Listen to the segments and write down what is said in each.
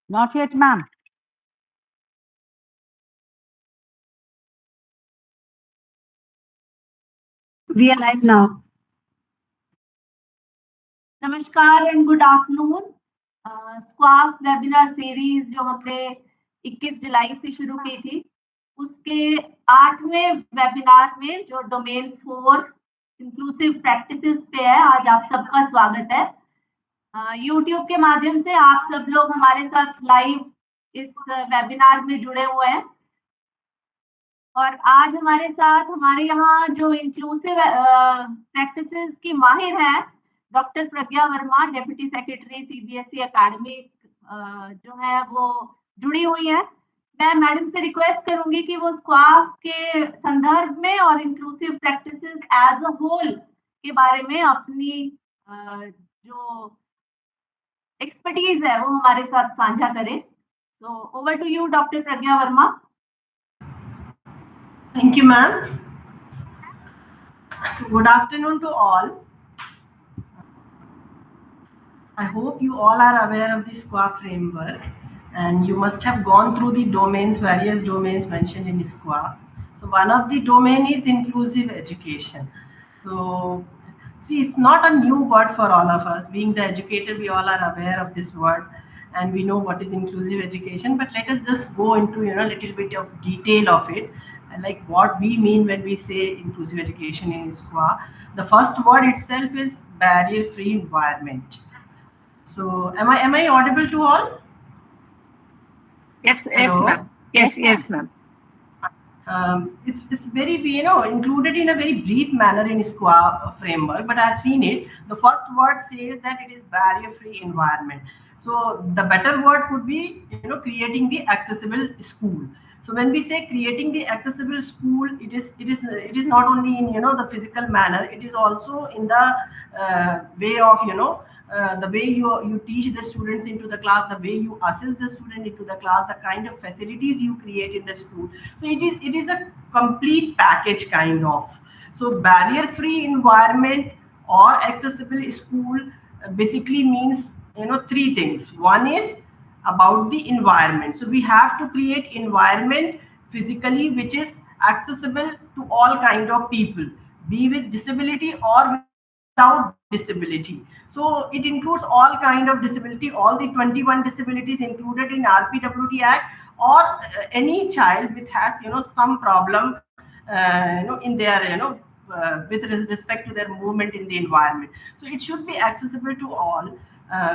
Not yet, ma'am. We are live now. नमस्कार and good afternoon. स्क्वाफ webinar series जो हमने 21 जुलाई से शुरू की थी, उसके 8वें वेबिनार में जो डोमेन 4 इंक्लूसिव प्रैक्टिसेस पे है, आज आप सबका स्वागत है। यूट्यूब के माध्यम से आप सब लोग हमारे साथ लाइव इस वेबिनार में जुड़े हुए हैं और आज हमारे साथ हमारे यहाँ जो इंक्लूसिव प्रैक्टिसेस की माहिर हैं doctor Pragya Verma, deputy secretary CBSE academy जो है वो जुड़ी हुई है। मैं मैडम से रिक्वेस्ट करूंगी कि वो स्क्वाफ के संदर्भ में और inclusive practices as a whole के बारे में अपनी जो एक्सपर्टीज है वो हमारे साथ साझा करें। So over to you doctor Pragya Verma. Thank you, ma'am. Good afternoon to all. I hope you all are aware of the SQAA framework and you must have gone through the domains, various domains mentioned in SQAA. So one of the domain is inclusive education. So see, it's not a new word for all of us. Being the educator, we all are aware of this word and we know what is inclusive education, but let us just go into a little bit of detail of it, like what we mean when we say inclusive education in SQAA. The first word itself is barrier-free environment. So am I audible to all? Yes, ma'am. Yes, ma'am. It's very included in a very brief manner in SQAA framework, but I've seen it. The first word says that it is barrier-free environment. So the better word could be creating the accessible school. So when we say creating the accessible school, it is not only in the physical manner, it is also in the way of the way you teach the students into the class, the way you assess the student into the class, the kind of facilities you create in the school. So it is a complete package kind of. So barrier-free environment or accessible school basically means three things. One is about the environment. So we have to create environment physically which is accessible to all kind of people, be with disability or without disability. So it includes all kind of disability, all the 21 disabilities included in RPWD Act, or any child which has some problem in their with respect to their movement in the environment. So it should be accessible to all.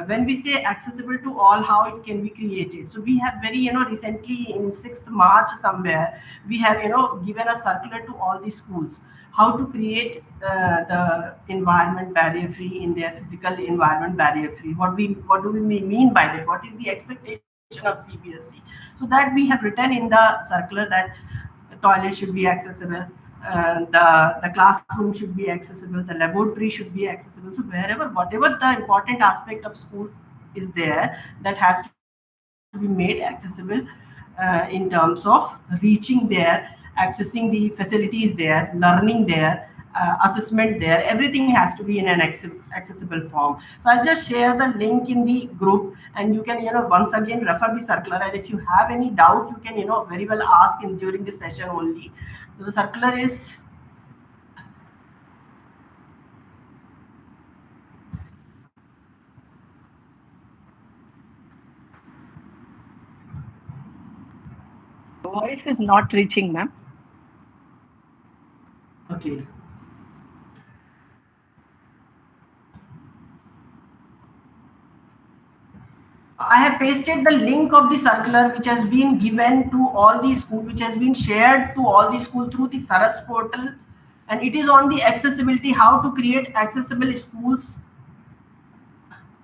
When we say accessible to all, how it can be created? So we have very recently in 6th March somewhere, we have given a circular to all the schools how to create the environment barrier free in their physical environment barrier free. What do we mean by that? What is the expectation of CBSE? So that we have written in the circular that the toilet should be accessible, the classroom should be accessible, the laboratory should be accessible. So wherever, whatever the important aspect of schools is there, that has to be made accessible in terms of reaching there, accessing the facilities there, learning there, assessment there. Everything has to be in an accessible form. So I'll just share the link in the group and you can once again refer the circular, and if you have any doubt you can very well ask during the session only. So the circular is Voice is not reaching, ma'am. okay. I have pasted the link of the circular which has been given to all the schools, which has been shared to all the schools through the Saras portal, and it is on the accessibility, how to create accessible schools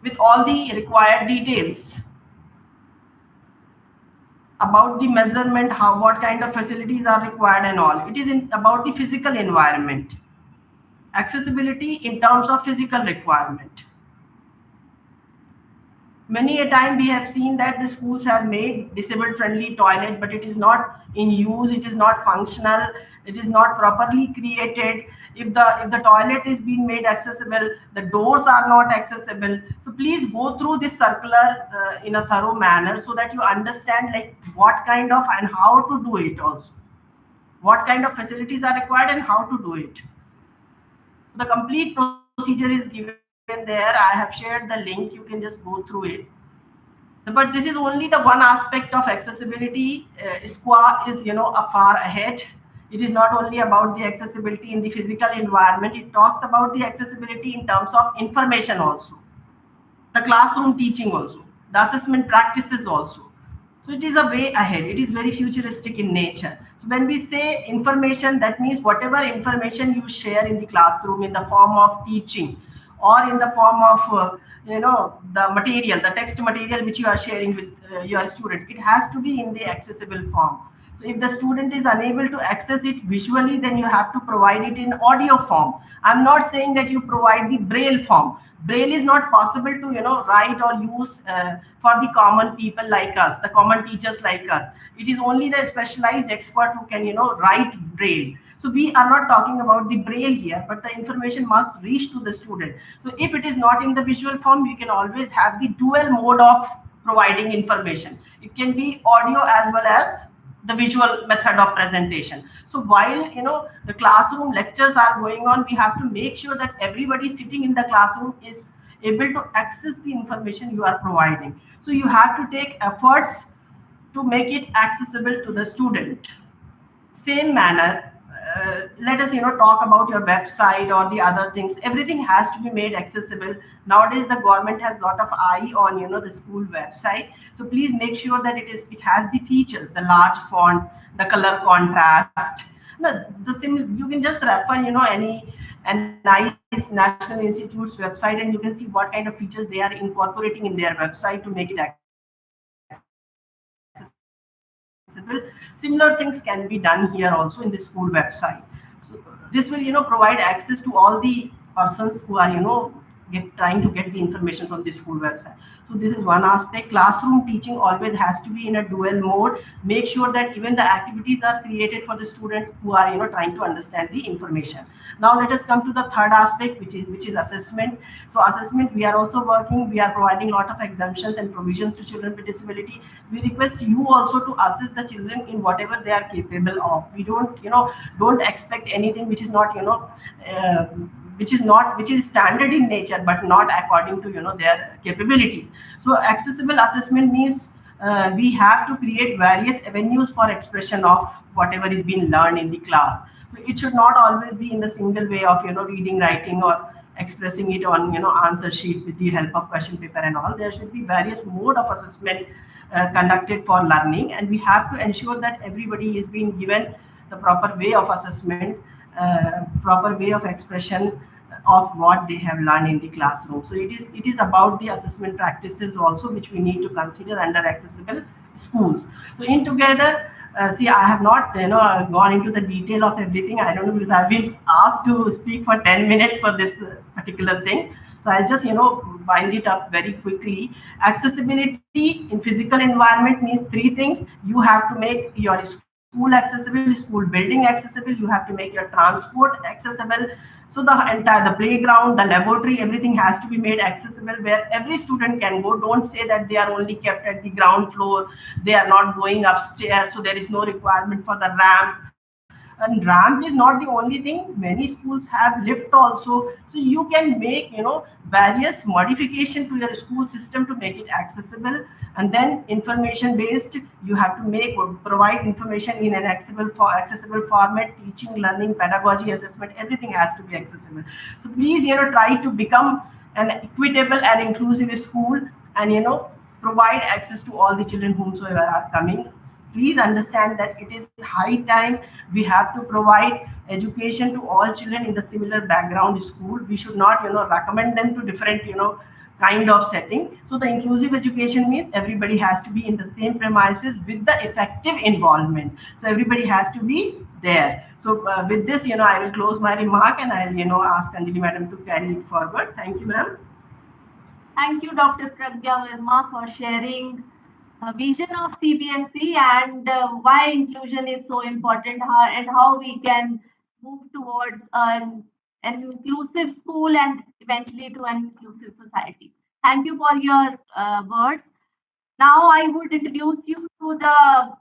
with all the required details about the measurement, what kind of facilities are required and all. It is about the physical environment, accessibility in terms of physical requirement. Many a time we have seen that the schools have made disabled friendly toilet, but it is not in use, it is not functional, it is not properly created, if the toilet is being made accessible, the doors are not accessible. So please go through this circular in a thorough manner so that you understand like what kind of and how to do it, also what kind of facilities are required and how to do it. The complete procedure is given there. I have shared the link, you can just go through it. But this is only the one aspect of accessibility. SQAA is, a far ahead. It is not only about the accessibility in the physical environment, it talks about the accessibility in terms of information also, the classroom teaching also, the assessment practices also. So it is a way ahead. It is very futuristic in nature. So when we say information, that means whatever information you share in the classroom in the form of teaching or in the form of the material, the text material which you are sharing with your student, it has to be in the accessible form. So if the student is unable to access it visually, then you have to provide it in audio form. I'm not saying that you provide the braille form. Braille is not possible to write or use for the common people like us, the common teachers like us. It is only the specialized expert who can write braille. So we are not talking about the braille here, but the information must reach to the student. So if it is not in the visual form, you can always have the dual mode of providing information. It can be audio as well as the visual method of presentation. So while the classroom lectures are going on, we have to make sure that everybody sitting in the classroom is able to access the information you are providing. So you have to take efforts to make it accessible to the student. Same manner, let us talk about your website or the other things. Everything has to be made accessible. Nowadays the government has a lot of eye on the school website. So please make sure that it has the features, the large font, the color contrast. You can just refer any nice National Institute's website, and you can see what kind of features they are incorporating in their website to make it accessible. Similar things can be done here also in the school website. So this will provide access to all the persons who are trying to get the information from the school website. So this is one aspect. Classroom teaching always has to be in a dual mode. Make sure that even the activities are created for the students who are trying to understand the information. Now let us come to the third aspect, which is assessment. So assessment, we are also working. We are providing a lot of exemptions and provisions to children with disability. We request you also to assess the children in whatever they are capable of. We don't expect anything which is not which is standard in nature but not according to their capabilities. So accessible assessment means we have to create various avenues for expression of whatever is being learned in the class. So it should not always be in the single way of reading, writing, or expressing it on answer sheet with the help of question paper and all. There should be various mode of assessment conducted for learning, and we have to ensure that everybody is being given the proper way of assessment, proper way of expression of what they have learned in the classroom. So it is about the assessment practices also, which we need to consider under accessible schools. So in together, see, I have not gone into the detail of everything. I don't know, because I've been asked to speak for 10 minutes for this particular thing. So I'll just wind it up very quickly. Accessibility in physical environment means three things. You have to make your school accessible, school building accessible. You have to make your transport accessible. So the playground, the laboratory, everything has to be made accessible where every student can go. Don't say that they are only kept at the ground floor. They are not going upstairs. So there is no requirement for the ramp. And ramp is not the only thing. Many schools have lift also. So you can make various modification to your school system to make it accessible. And then information based, you have to provide information in an accessible format. Teaching, learning, pedagogy, assessment, everything has to be accessible. So please try to become an equitable and inclusive school, and provide access to all the children whomsoever are coming. Please understand that it is high time we have to provide education to all children in the similar background school. We should not recommend them to different kind of setting. So the inclusive education means everybody has to be in the same premises with the effective involvement. So everybody has to be there. So with this, I will close my remark, and I'll ask Anjali madam to carry it forward. Thank you, ma'am. Thank you, Dr. Pragya Verma, for sharing vision of CBSE and why inclusion is so important, how we can move towards an inclusive school and eventually to an inclusive society. Thank you for your words. Now I would introduce you to the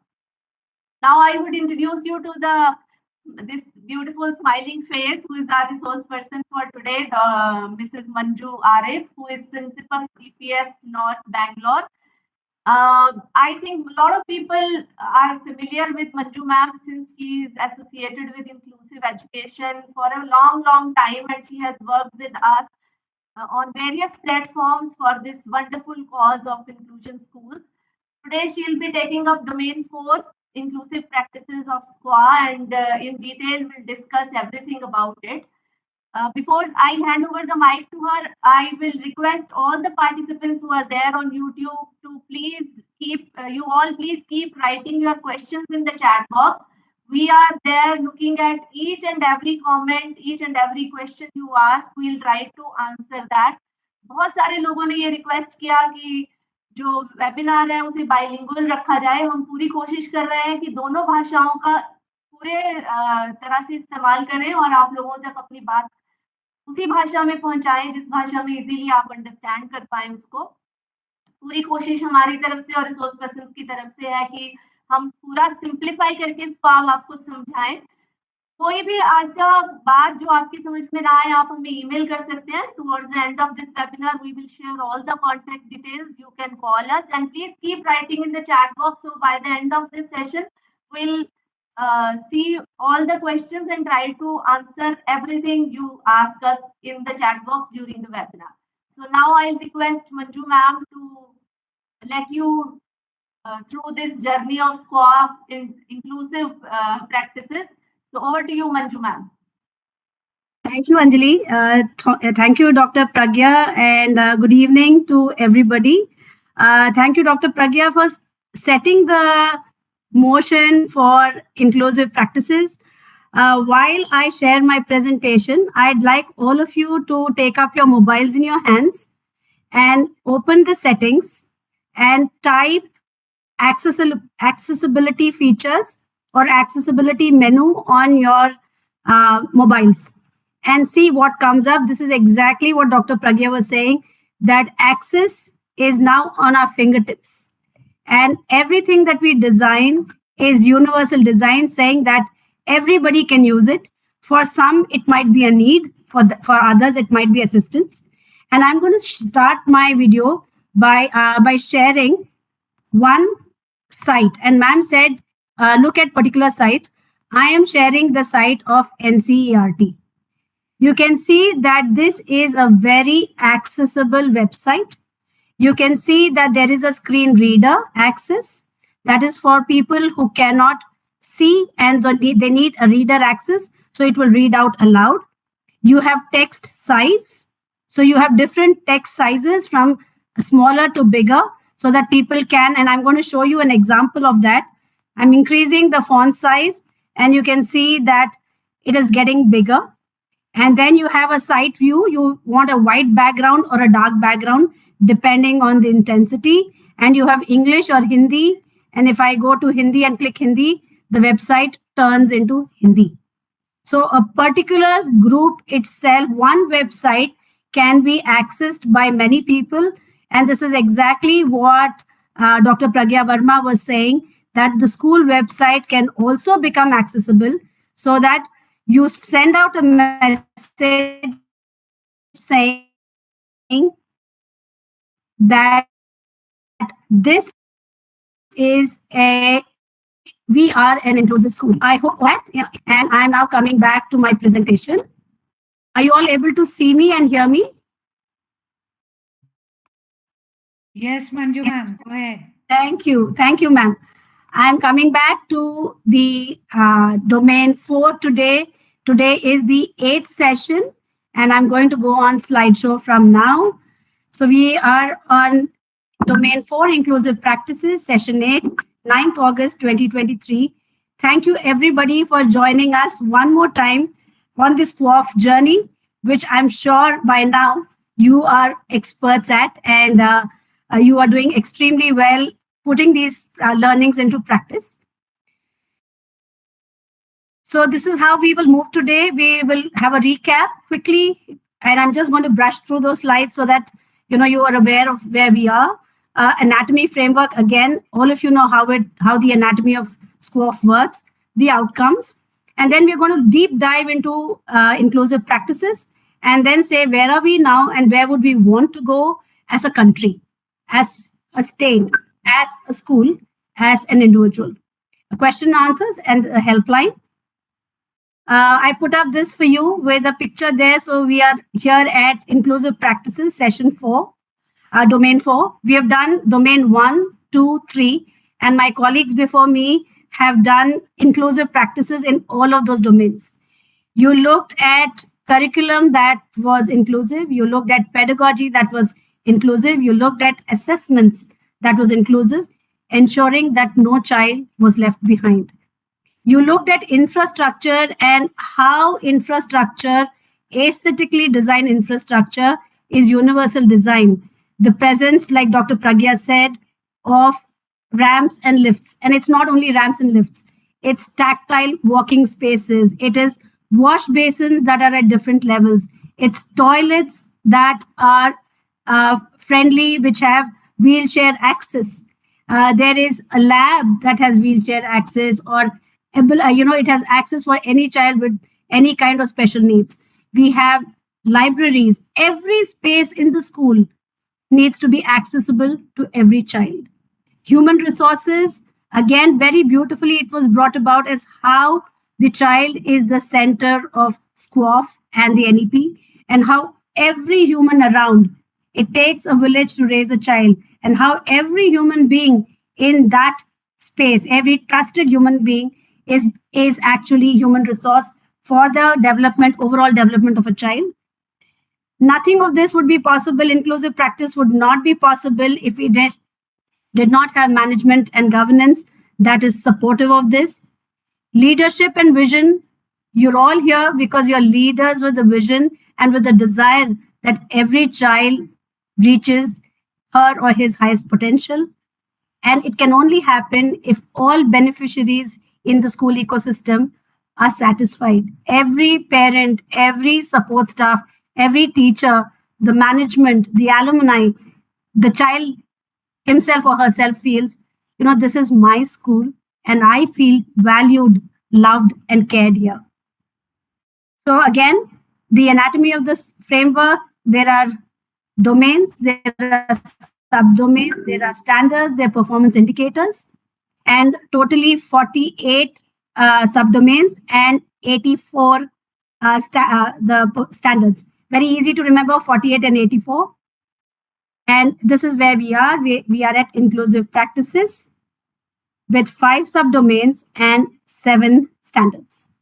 this beautiful smiling face, who is our resource person for today, Mrs. Manju Arif, who is principal CPS North Bangalore. I think a lot of people are familiar with Manju ma'am since she is associated with inclusive education for a long, long time, and she has worked with us on various platforms for this wonderful cause of inclusion schools. Today, she'll be taking up domain 4, inclusive practices of SQAA, and in detail, we'll discuss everything about it. Before I hand over the mic to her, I will request all the participants who are there on YouTube to please please keep writing your questions in the chat box. We are there looking at each and every comment, each and every question you ask. We'll try to answer that. बहुत सारे लोगों ने ये request किया कि जो webinar है उसे बाइलिंगुअल रखा जाए. हम पूरी कोशिश कर रहे हैं कि दोनों भाषाओं का पूरे तरह से इस्तेमाल करें और आप लोगों तक अपनी बात उसी भाषा में पहुंचाएं जिस भाषा में इजीली आप अंडरस्टैंड कर पाए उसको. पूरी कोशिश हमारी तरफ से और रिसोर्स पर्सन की तरफ से है कि हम पूरा सिंप्लीफाई करके स्पाम आपको समझाएं. कोई भी ऐसा बात जो आपकी समझ में ना आए, आप हमें ईमेल कर सकते हैं. Towards the end of this webinar we will share all the contact details. You can call us and please keep writing in the chat box. So by the end of this session we'll see all the questions and try to answer everything you ask us in the chat box during the webinar. So now I'll request Manju ma'am to let you through this journey of SQAAF in inclusive practices. So over to you, Manju ma'am. Thank you, Anjali. Thank you, Dr. Pragya, and good evening to everybody. Thank you, Dr. Pragya, for setting the motion for inclusive practices. While I share my presentation, I'd like all of you to take up your mobiles in your hands and open the settings and type accessibility features or accessibility menu on your mobiles and see what comes up. This is exactly what Dr. Pragya was saying, that access is now on our fingertips. And everything that we design is universal design, saying that everybody can use it. For some, it might be a need. For others, it might be assistance. And I'm going to start my video by sharing one site. And ma'am said, look at particular sites. I am sharing the site of NCERT. You can see that this is a very accessible website. You can see that there is a screen reader access. That is for people who cannot see and they need a reader access. So it will read out aloud. You have text size. So you have different text sizes from smaller to bigger so that people can, and I'm going to show you an example of that. I'm increasing the font size and you can see that it is getting bigger. And then you have a site view. You want a white background or a dark background, depending on the intensity. And you have English or Hindi. And if I go to Hindi and click Hindi, the website turns into Hindi. So a particular group itself, one website can be accessed by many people. And this is exactly what Dr. Pragya Verma was saying, that the school website can also become accessible so that you send out a message saying that this is we are an inclusive school. I hope that, and I'm now coming back to my presentation. Are you all able to see me and hear me? Yes, Manju ma'am, go ahead. Thank you, ma'am. I'm coming back to the domain 4 today. Today is the 8th session, and I'm going to go on slideshow from now. So we are on domain 4, inclusive practices, session 8, 9th August 2023. Thank you everybody for joining us one more time on this SQAAF journey, which I'm sure by now you are experts at, and you are doing extremely well putting these learnings into practice. So this is how we will move today. We will have a recap quickly, and I'm just going to brush through those slides so that you are aware of where we are. Anatomy framework, again, all of you know how the anatomy of SQAAF works, the outcomes, and then we're going to deep dive into inclusive practices, and then say where are we now and where would we want to go as a country, as a state, as a school, as an individual. Question and answers and a helpline. I put up this for you with a picture there. So we are here at Inclusive Practices, session 4, domain 4. We have done domain 1, 2, 3, and my colleagues before me have done inclusive practices in all of those domains. You looked at curriculum that was inclusive. You looked at pedagogy that was inclusive. You looked at assessments that was inclusive, ensuring that no child was left behind. You looked at infrastructure and how infrastructure, aesthetically designed infrastructure, is universal design. The presence, like Dr. Pragya said, of ramps and lifts. And it's not only ramps and lifts, it's tactile walking spaces. It is wash basins that are at different levels. It's toilets that are friendly, which have wheelchair access. There is a lab that has wheelchair access, or it has access for any child with any kind of special needs. We have libraries. Every space in the school needs to be accessible to every child. Human resources, again, very beautifully, it was brought about as how the child is the center of SQAAF and the NEP, and how every human around, it takes a village to raise a child, and how every human being in that space, every trusted human being, is actually human resource for the overall development of a child. Nothing of this would be possible. Inclusive practice would not be possible if we did not have management and governance that is supportive of this. Leadership and vision. You're all here because you're leaders with a vision and with a desire that every child reaches her or his highest potential. And it can only happen if all beneficiaries in the school ecosystem are satisfied. Every parent, every support staff, every teacher, the management, the alumni, the child himself or herself feels, this is my school and I feel valued, loved, and cared here. So again, the anatomy of this framework, there are domains, there are subdomains, there are standards, there are performance indicators, and totally 48 subdomains and 84 the standards. Very easy to remember, 48 and 84. And this is where we are. We are at inclusive practices with 5 subdomains and 7 standards.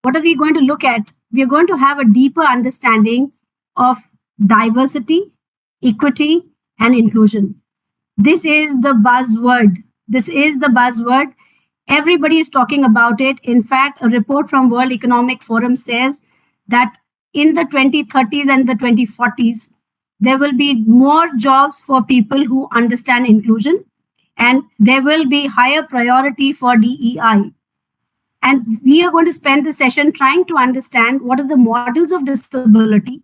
What are we going to look at? We are going to have a deeper understanding of diversity, equity, and inclusion. This is the buzzword. This is the buzzword. Everybody is talking about it. In fact, a report from World Economic Forum says that in the 2030s and the 2040s, there will be more jobs for people who understand inclusion, and there will be higher priority for DEI. And we are going to spend the session trying to understand what are the models of disability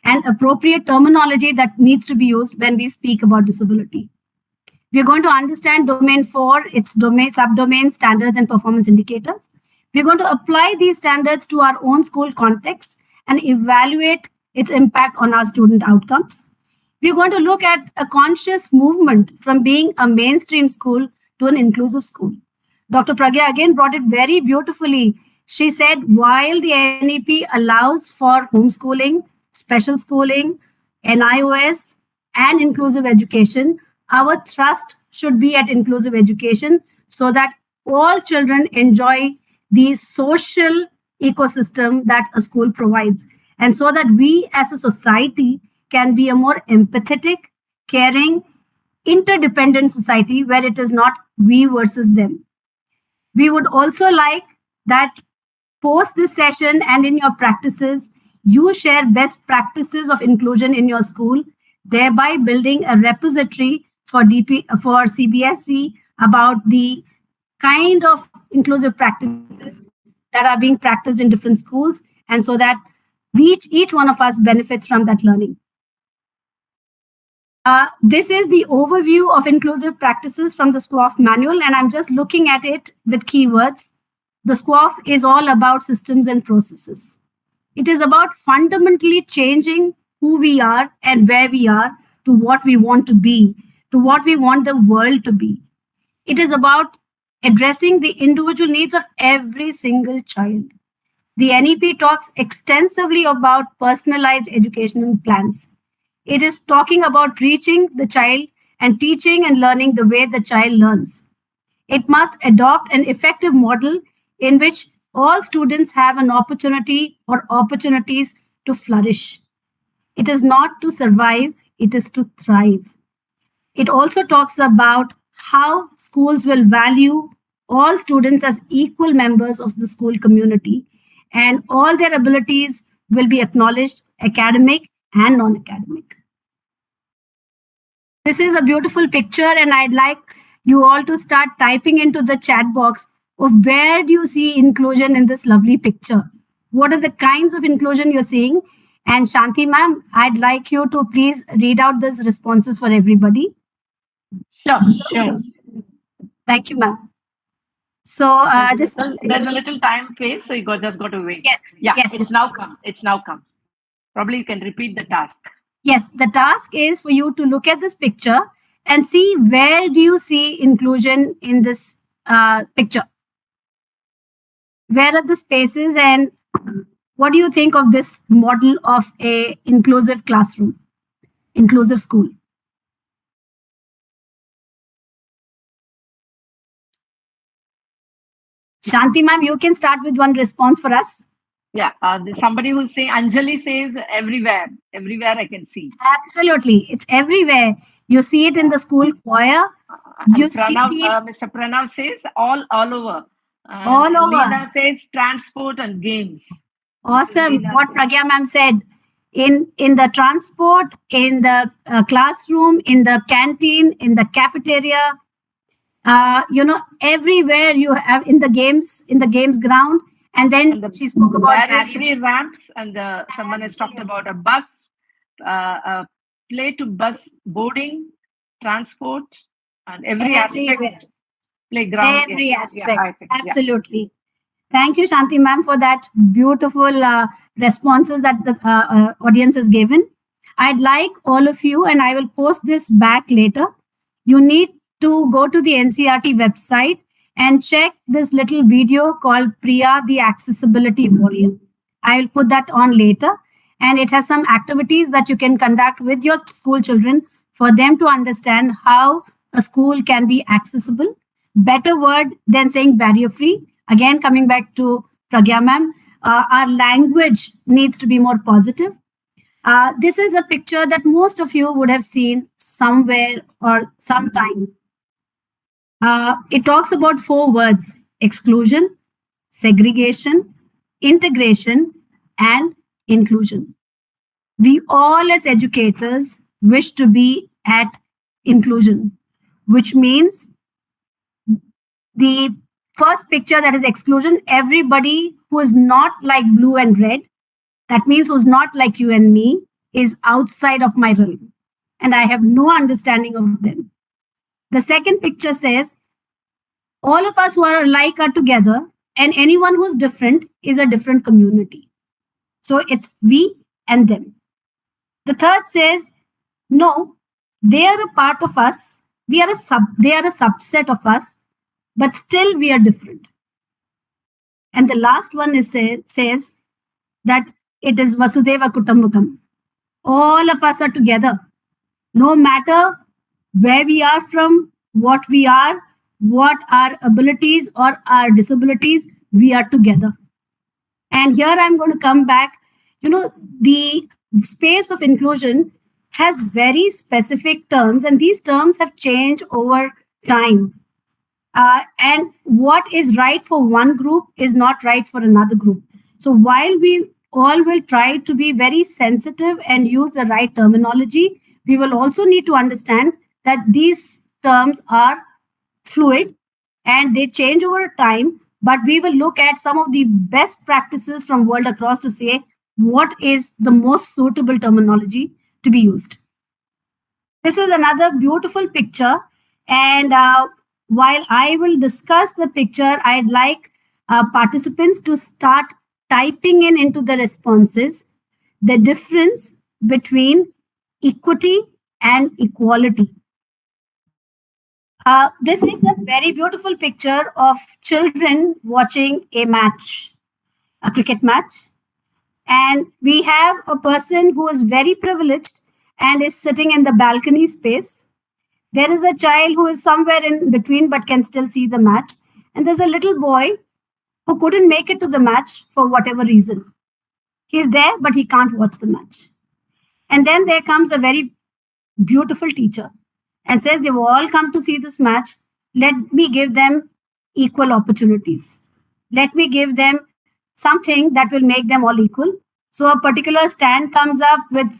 and appropriate terminology that needs to be used when we speak about disability. We're going to understand domain 4, its subdomain, standards, and performance indicators. We're going to apply these standards to our own school context and evaluate its impact on our student outcomes. We're going to look at a conscious movement from being a mainstream school to an inclusive school. Dr. Pragya again brought it very beautifully. She said, while the NEP allows for homeschooling, special schooling, NIOS, and inclusive education, our thrust should be at inclusive education so that all children enjoy the social ecosystem that a school provides, and so that we as a society can be a more empathetic, caring, interdependent society where it is not we versus them. We would also like that post this session and in your practices, you share best practices of inclusion in your school, thereby building a repository for CBSE about the kind of inclusive practices that are being practiced in different schools, and so that each one of us benefits from that learning. This is the overview of inclusive practices from the SQAAF manual, and I'm just looking at it with keywords. The SQAAF is all about systems and processes. It is about fundamentally changing who we are and where we are to what we want to be, to what we want the world to be. It is about addressing the individual needs of every single child. The NEP talks extensively about personalized educational plans. It is talking about reaching the child and teaching and learning the way the child learns. It must adopt an effective model in which all students have an opportunity or opportunities to flourish. It is not to survive, it is to thrive. It also talks about how schools will value all students as equal members of the school community, and all their abilities will be acknowledged, academic and non-academic. This is a beautiful picture, and I'd like you all to start typing into the chat box of where do you see inclusion in this lovely picture? What are the kinds of inclusion you're seeing? And Shanti ma'am, I'd like you to please read out these responses for everybody. Sure. Thank you, ma'am. So there's a little time phase, so you just got to wait. Yes. Yeah. Yes. It's now come. Probably you can repeat the task. Yes, the task is for you to look at this picture and see where do you see inclusion in this picture. Where are the spaces, and what do you think of this model of a inclusive classroom, inclusive school? Shanti ma'am, you can start with one response for us. Yeah, there's somebody who's saying, Anjali says everywhere I can see. Absolutely, it's everywhere. You see it in the school choir. Mr. Pranav says all over. All over. Leena says transport and games. Awesome. What Pragya ma'am said, in the transport, in the classroom, in the canteen, in the cafeteria, everywhere you have in the games ground. And then she spoke about barrier-free ramps, and someone has talked about a bus, play to bus boarding, transport, and every aspect. Playground. Every aspect. Absolutely. Yeah. Thank you, Shanti ma'am, for that beautiful responses that the audience has given. I'd like all of you, and I will post this back later. You need to go to the NCERT website and check this little video called Priya, the Accessibility Warrior. I will put that on later. And it has some activities that you can conduct with your school children for them to understand how a school can be accessible. Better word than saying barrier-free. Again, coming back to Pragya ma'am, our language needs to be more positive. This is a picture that most of you would have seen somewhere or sometime. It talks about 4 words: exclusion, segregation, integration, and inclusion. We all as educators wish to be at inclusion, which means the first picture, that is exclusion, everybody who is not like blue and red, that means who's not like you and me, is outside of my realm, and I have no understanding of them. The second picture says, all of us who are alike are together, and anyone who's different is a different community. So it's we and them. The third says, no, they are a part of us. They are a subset of us, but still we are different. And the last one says that it is Vasudeva Kutumbakam. All of us are together. No matter where we are from, what we are, what our abilities or our disabilities, we are together. And here I'm going to come back. The space of inclusion has very specific terms, and these terms have changed over time. And what is right for one group is not right for another group. So while we all will try to be very sensitive and use the right terminology, we will also need to understand that these terms are fluid and they change over time, but we will look at some of the best practices from world across to say what is the most suitable terminology to be used. This is another beautiful picture, and while I will discuss the picture, I'd like participants to start typing in into the responses the difference between equity and equality. This is a very beautiful picture of children watching a match, a cricket match. And we have a person who is very privileged and is sitting in the balcony space. There is a child who is somewhere in between but can still see the match. And there's a little boy who couldn't make it to the match for whatever reason. He's there, but he can't watch the match. And then there comes a very beautiful teacher and says, they've all come to see this match. Let me give them equal opportunities. Let me give them something that will make them all equal. So a particular stand comes up with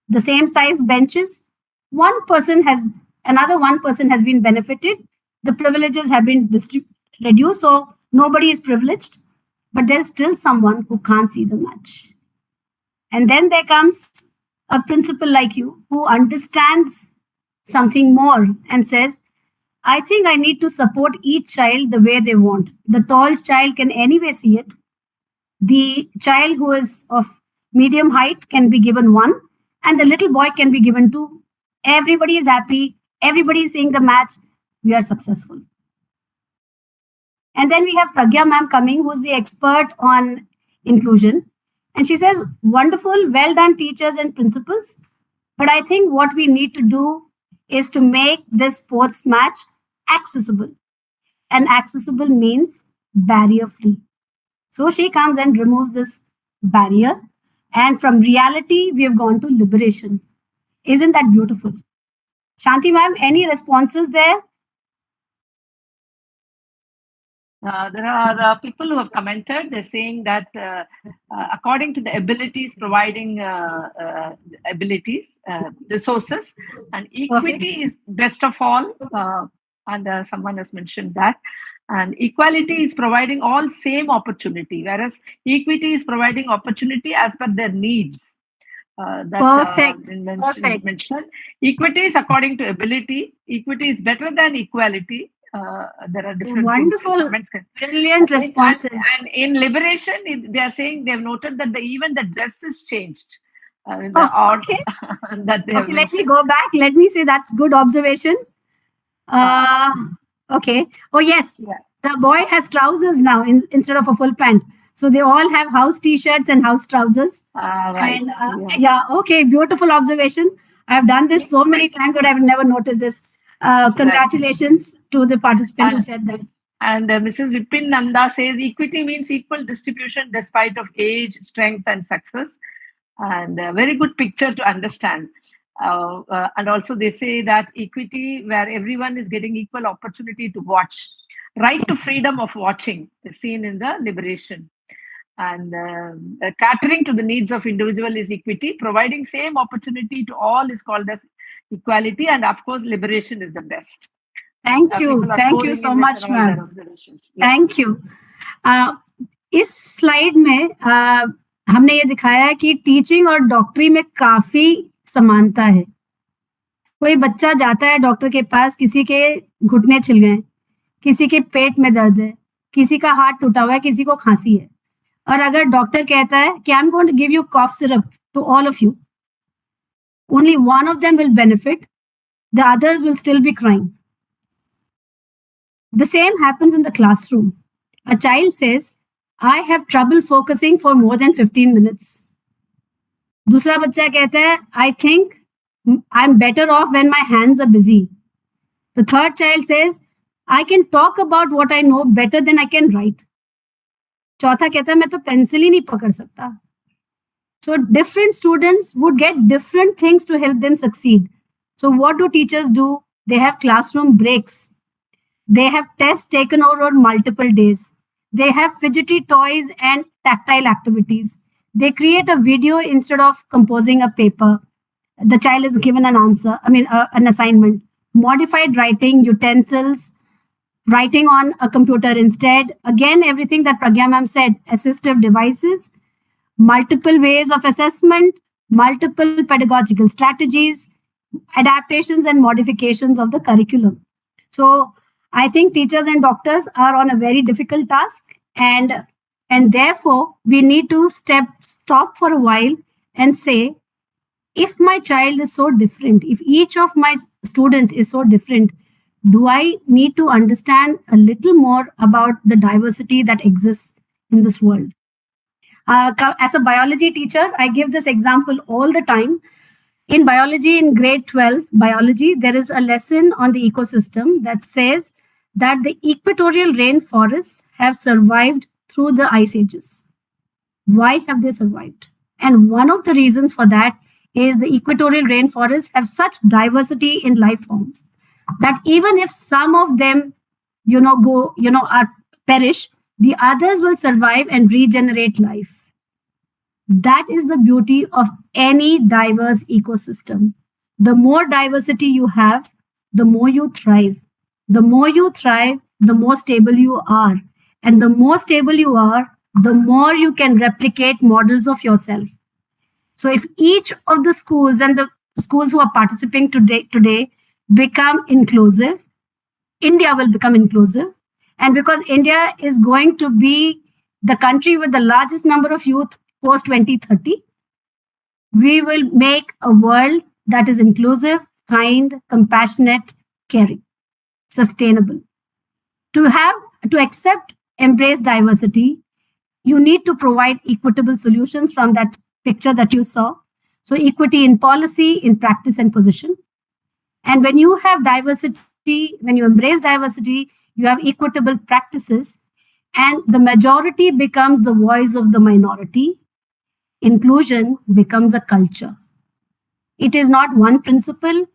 the same size benches. Another one person has been benefited. The privileges have been reduced, so nobody is privileged, but there is still someone who can't see the match. And then there comes a principal like you who understands something more and says, I think I need to support each child the way they want. The tall child can anyway see it. The child who is of medium height can be given 1, and the little boy can be given 2. Everybody is happy. Everybody is seeing the match. We are successful. And then we have Pragya ma'am coming, who's the expert on inclusion. And she says, wonderful, well done teachers and principals. But I think what we need to do is to make this sports match accessible. And accessible means barrier free. So she comes and removes this barrier. And from reality, we have gone to liberation. Isn't that beautiful? Shanti ma'am, any responses there? There are people who have commented. They're saying that according to the abilities, providing resources, and equity is best of all. And someone has mentioned that. And equality is providing all same opportunity, whereas equity is providing opportunity as per their needs. Perfect. Mentioned. Equity is according to ability. Equity is better than equality. There are different wonderful, brilliant responses. And in liberation, they are saying they've noted that even the dress is changed. Okay. That they okay, let me go back. Let me say that's good observation. Okay. Oh yes, yeah. The boy has trousers now instead of a full pant. So they all have house t-shirts and house trousers. Right. And, yeah. Okay. Beautiful observation. I've done this so many times, but I've never noticed this. Congratulations to the participant who said that. And Mrs. Vipin Nanda says equity means equal distribution despite of age, strength, and success. And a very good picture to understand. And also they say that equity where everyone is getting equal opportunity to watch. Right to freedom of watching is seen in the liberation. And catering to the needs of individual is equity. Providing same opportunity to all is called as equality. And of course, liberation is the best. Thank you. Thank you so much, ma'am. Thank you. इस slide में हमने ये दिखाया है कि teaching और डॉक्टरी में काफी समानता है. कोई बच्चा जाता है डॉक्टर के पास, किसी के घुटने छिल गए, किसी के पेट में दर्द है, किसी का हाथ टूटा हुआ है, किसी को खांसी है, और अगर डॉक्टर कहता है कि I am going to give you cough syrup to all of you, only one of them will benefit, the others will still be crying. The same happens in the classroom. A child says, I have trouble focusing for more than 15 minutes. दूसरा बच्चा कहता है, I think I'm better off when my hands are busy. The third child says, I can talk about what I know better than I can write. चौथा कहता है, मैं तो pencil ही नहीं पकड़ सकता. So different students would get different things to help them succeed. So what do teachers do? They have classroom breaks. They have tests taken over multiple days. They have fidgety toys and tactile activities. They create a video instead of composing a paper. the child is given an answer, an assignment. Modified writing, utensils, writing on a computer instead. Again, everything that Pragya ma'am said, assistive devices, multiple ways of assessment, multiple pedagogical strategies, adaptations and modifications of the curriculum. So I think teachers and doctors are on a very difficult task, and therefore we need to stop for a while and say, if my child is so different, if each of my students is so different, do I need to understand a little more about the diversity that exists in this world? As a biology teacher, I give this example all the time. In biology, in grade 12 biology, there is a lesson on the ecosystem that says that the equatorial rainforests have survived through the ice ages. Why have they survived? And one of the reasons for that is the equatorial rainforests have such diversity in life forms that even if some of them, perish, the others will survive and regenerate life. That is the beauty of any diverse ecosystem. The more diversity you have, the more you thrive. The more you thrive, the more stable you are. And the more stable you are, the more you can replicate models of yourself. So if each of the schools and the schools who are participating today become inclusive, India will become inclusive. And because India is going to be the country with the largest number of youth post 2030, we will make a world that is inclusive, kind, compassionate, caring, sustainable. To accept, embrace diversity, you need to provide equitable solutions from that picture that you saw. So equity in policy, in practice and position. And when you have diversity, when you embrace diversity, you have equitable practices, and the majority becomes the voice of the minority. Inclusion becomes a culture. It is not one principal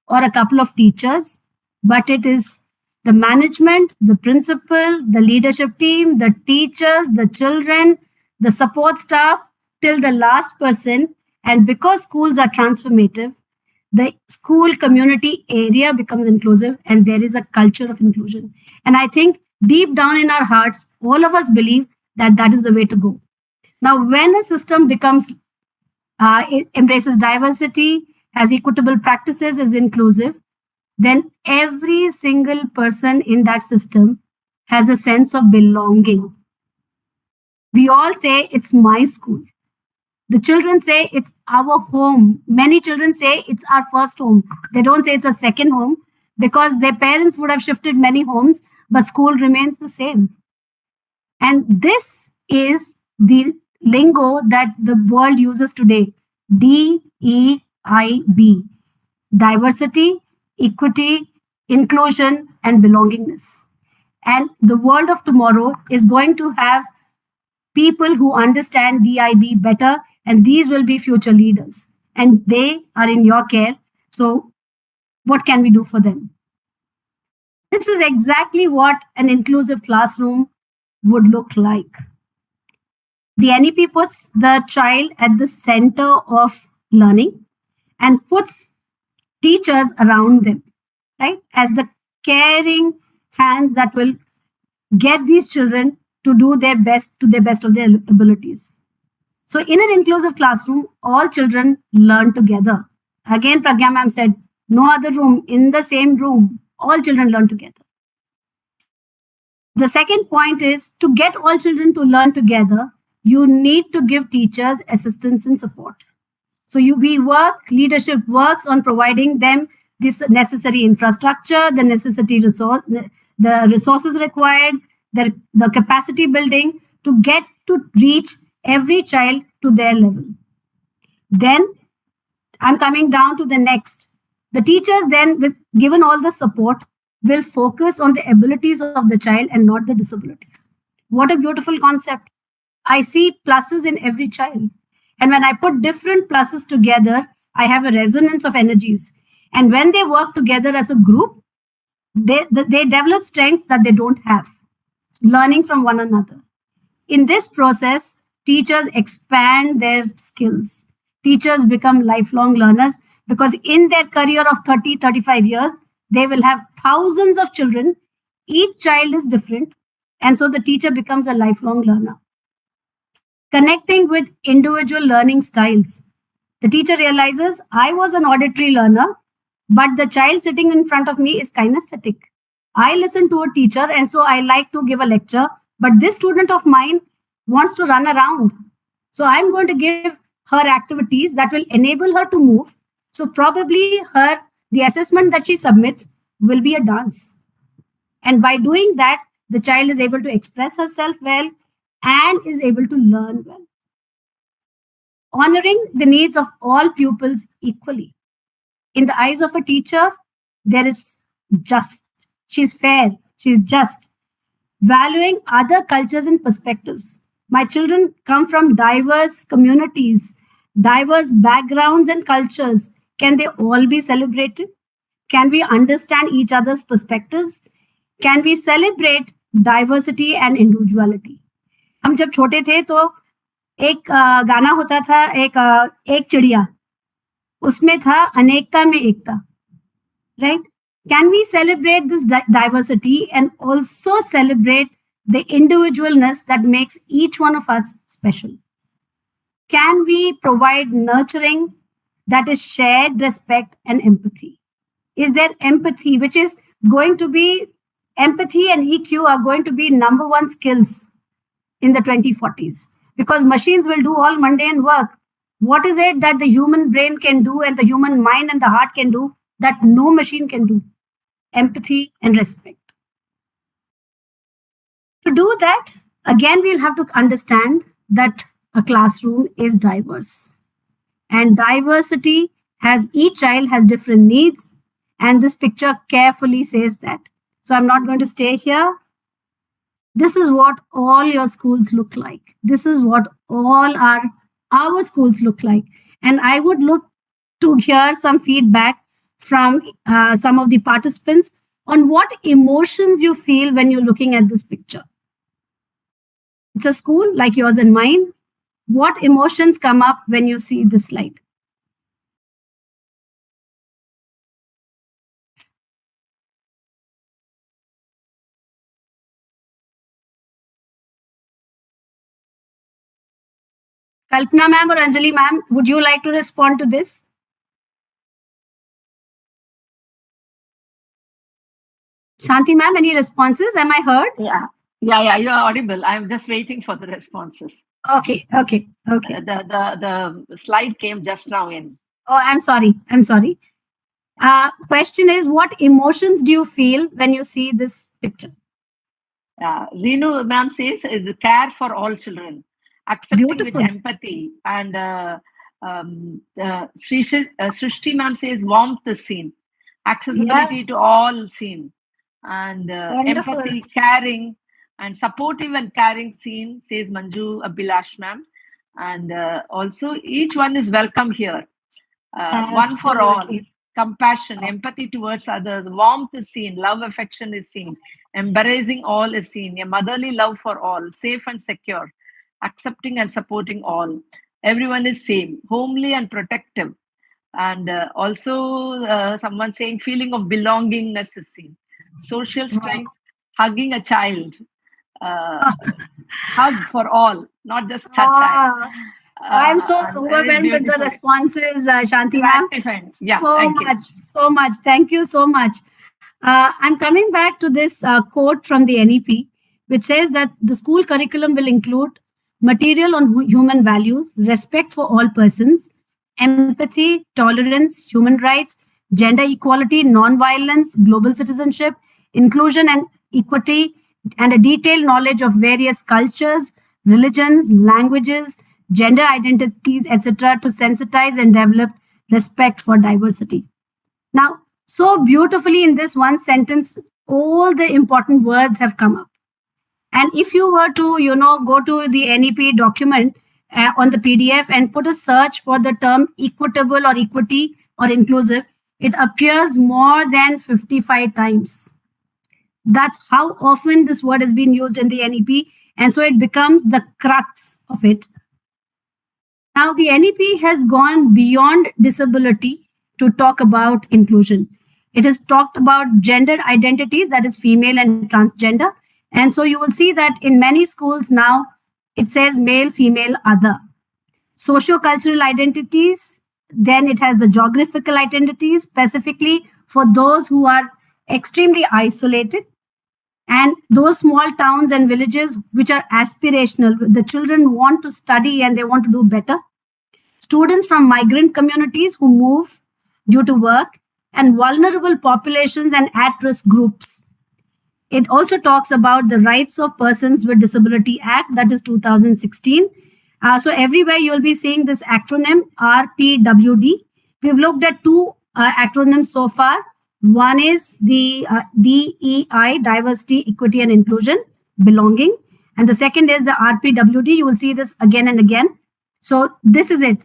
or a couple of teachers, but it is the management, the principal, the leadership team, the teachers, the children, the support staff, till the last person. And because schools are transformative, the school community area becomes inclusive, and there is a culture of inclusion. And I think deep down in our hearts, all of us believe that that is the way to go. Now, when a system embraces diversity, has equitable practices, is inclusive, then every single person in that system has a sense of belonging. We all say it's my school. The children say it's our home. Many children say it's our first home. They don't say it's a second home because their parents would have shifted many homes, but school remains the same. And this is the lingo that the world uses today. DEIB. Diversity, equity, inclusion, and belongingness. And the world of tomorrow is going to have people who understand DIB better, and these will be future leaders. And they are in your care. So what can we do for them? This is exactly what an inclusive classroom would look like. The NEP puts the child at the center of learning and puts teachers around them, right? As the caring hands that will get these children to do their best to the best of their abilities. So in an inclusive classroom, all children learn together. Again, Pragya ma'am said, no other room, in the same room, all children learn together. The second point is, to get all children to learn together, you need to give teachers assistance and support. So leadership works on providing them this necessary infrastructure, the necessary the resources required, the capacity building to get to reach every child to their level. Then I'm coming down to the next. The teachers then, given all the support, will focus on the abilities of the child and not the disabilities. What a beautiful concept. I see pluses in every child. And when I put different pluses together, I have a resonance of energies. And when they work together as a group, they develop strengths that they don't have, learning from one another. In this process, teachers expand their skills. Teachers become lifelong learners because in their career of 30, 35 years, they will have thousands of children. Each child is different. And so the teacher becomes a lifelong learner. Connecting with individual learning styles. The teacher realizes I was an auditory learner, but the child sitting in front of me is kinesthetic. I listen to a teacher and so I like to give a lecture, but this student of mine wants to run around. So I'm going to give her activities that will enable her to move. So probably the assessment that she submits will be a dance. And by doing that, the child is able to express herself well and is able to learn well. Honoring the needs of all pupils equally. In the eyes of a teacher, there is just. She's fair. She's just. Valuing other cultures and perspectives. My children come from diverse communities, diverse backgrounds and cultures. Can they all be celebrated? Can we understand each other's perspectives? Can we celebrate diversity and individuality? हम जब छोटे थे तो एक गाना होता था, एक चिड़िया, उसमें था अनेकता में एकता, right? Can we celebrate this diversity and also celebrate the individualness that makes each one of us special? Can we provide nurturing that is shared respect and empathy? Is there empathy, which is going to be, empathy and EQ are going to be number one skills in the 2040s, because machines will do all mundane work. What is it that the human brain can do and the human mind and the heart can do that no machine can do? Empathy and respect. To do that, again, we'll have to understand that a classroom is diverse. And diversity has, each child has different needs. And this picture carefully says that. So I'm not going to stay here. This is what all your schools look like. This is what all our schools look like. And I would look to hear some feedback from some of the participants on what emotions you feel when you're looking at this picture. It's a school like yours and mine. What emotions come up when you see this slide? Kalpana ma'am or Anjali ma'am, would you like to respond to this? Shanti ma'am, any responses? Am I heard? Yeah, you are audible. I'm just waiting for the responses. Okay. The slide came just now in. Oh, I'm sorry. Question is, what emotions do you feel when you see this picture? Renu ma'am says the care for all children, accepting Beautiful. with empathy, and Srishti ma'am says warmth is seen, accessibility to all seen, and empathy, caring, and supportive and caring seen, says Manju Abhilash ma'am, and also each one is welcome here. One for all, compassion, empathy towards others, warmth is seen, love, affection is seen, embracing all is seen, a motherly love for all, safe and secure, accepting and supporting all. Everyone is same, homely and protective. And also someone saying feeling of belongingness is seen. Social strength, hugging a child. Hug for all, not just child. I'm so overwhelmed with the responses, Shanti ma'am. Yeah, so much. Thank you so much. I'm coming back to this quote from the NEP, which says that the school curriculum will include material on human values, respect for all persons, empathy, tolerance, human rights, gender equality, non-violence, global citizenship, inclusion and equity, and a detailed knowledge of various cultures, religions, languages, gender identities, etc., to sensitize and develop respect for diversity. Now, so beautifully in this one sentence, all the important words have come up. And if you were to, go to the NEP document on the PDF and put a search for the term equitable or equity or inclusive, it appears more than 55 times. That's how often this word has been used in the NEP. And so it becomes the crux of it. Now, the NEP has gone beyond disability to talk about inclusion. It is talked about gender identities, that is female and transgender. And so you will see that in many schools now, it says male, female, other. Socio-cultural identities, then it has the geographical identities, specifically for those who are extremely isolated. And those small towns and villages which are aspirational, the children want to study and they want to do better. Students from migrant communities who move due to work, and vulnerable populations and at-risk groups. It also talks about the Rights of Persons with Disability Act, that is 2016. So everywhere you'll be seeing this acronym RPWD. We've looked at two acronyms so far. One is the DEI, Diversity, Equity and Inclusion, belonging. And the second is the RPWD. You will see this again and again. So this is it.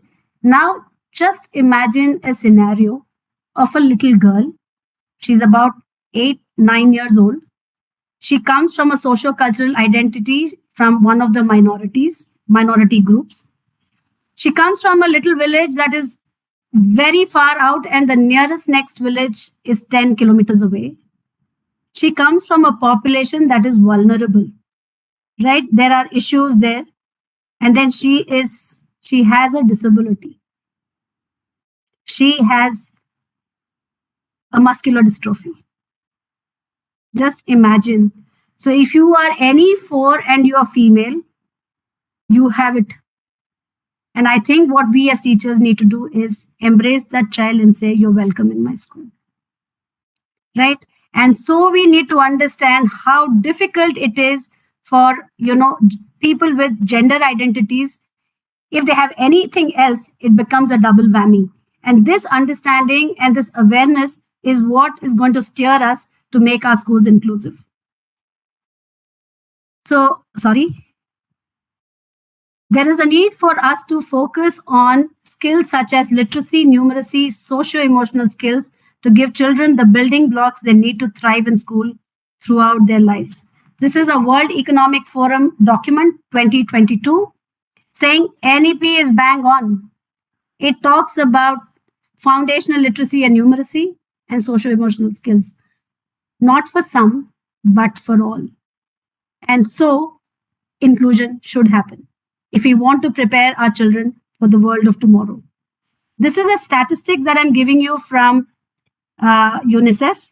Now, just imagine a scenario of a little girl. She's about 8-9 years old. She comes from a socio-cultural identity from one of the minority groups. She comes from a little village that is very far out, and the nearest next village is 10 kilometers away. She comes from a population that is vulnerable, right? There are issues there. And then she has a disability. She has a muscular dystrophy. Just imagine. So if you are any 4 and you are female, you have it. And I think what we as teachers need to do is embrace that child and say, you're welcome in my school. Right? And so we need to understand how difficult it is for, people with gender identities. If they have anything else, it becomes a double whammy. And this understanding and this awareness is what is going to steer us to make our schools inclusive. So, there is a need for us to focus on skills such as literacy, numeracy, socio-emotional skills to give children the building blocks they need to thrive in school throughout their lives. This is a World Economic Forum document 2022 saying NEP is bang on. It talks about foundational literacy and numeracy and socio-emotional skills, not for some, but for all. And so inclusion should happen if we want to prepare our children for the world of tomorrow. This is a statistic that I'm giving you from UNICEF.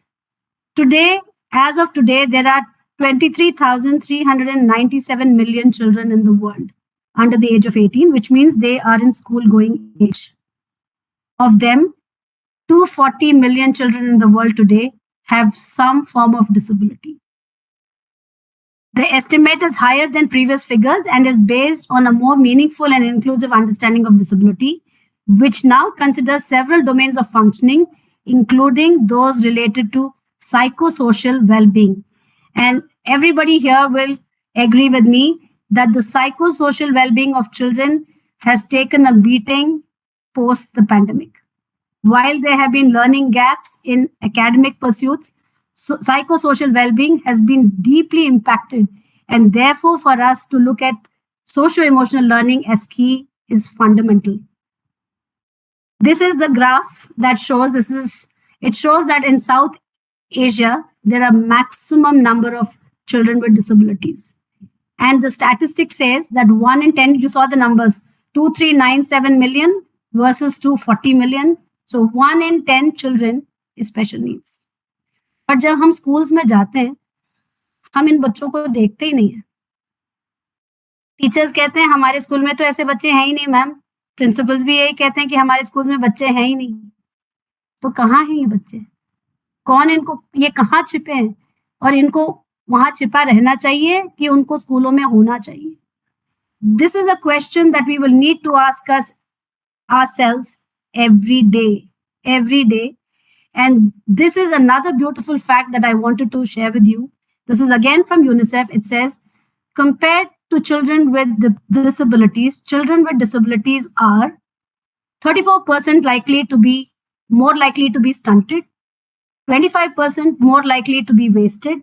Today, as of today, there are 23,397 million children in the world under the age of 18, which means they are in school going age. Of them, 240 million children in the world today have some form of disability. The estimate is higher than previous figures and is based on a more meaningful and inclusive understanding of disability, which now considers several domains of functioning, including those related to psychosocial well-being. And everybody here will agree with me that the psychosocial well-being of children has taken a beating post the pandemic. While there have been learning gaps in academic pursuits, psychosocial well-being has been deeply impacted, and therefore for us to look at socio-emotional learning as key is fundamental. This is the graph that shows it shows that in South Asia, there are maximum number of children with disabilities. And the statistic says that 1 in 10, you saw the numbers, 2397 million versus 240 million. So 1 in 10 children is special needs. पर जब हम schools में जाते हैं, हम इन बच्चों को देखते ही नहीं है. टीचर्स कहते हैं हमारे स्कूल में तो ऐसे बच्चे हैं ही नहीं मैम. प्रिंसिपल्स भी यही कहते हैं कि हमारे स्कूल में बच्चे हैं ही नहीं. तो कहाँ हैं ये बच्चे? कौन इनको, ये कहाँ छिपे हैं? और इनको वहां छिपा रहना चाहिए कि उनको स्कूलों में होना चाहिए? This is a question that we will need to ask ourselves every day. And this is another beautiful fact that I wanted to share with you. This is again from UNICEF. It says, compared to children with disabilities, children with disabilities are 34% more likely to be stunted, 25% more likely to be wasted,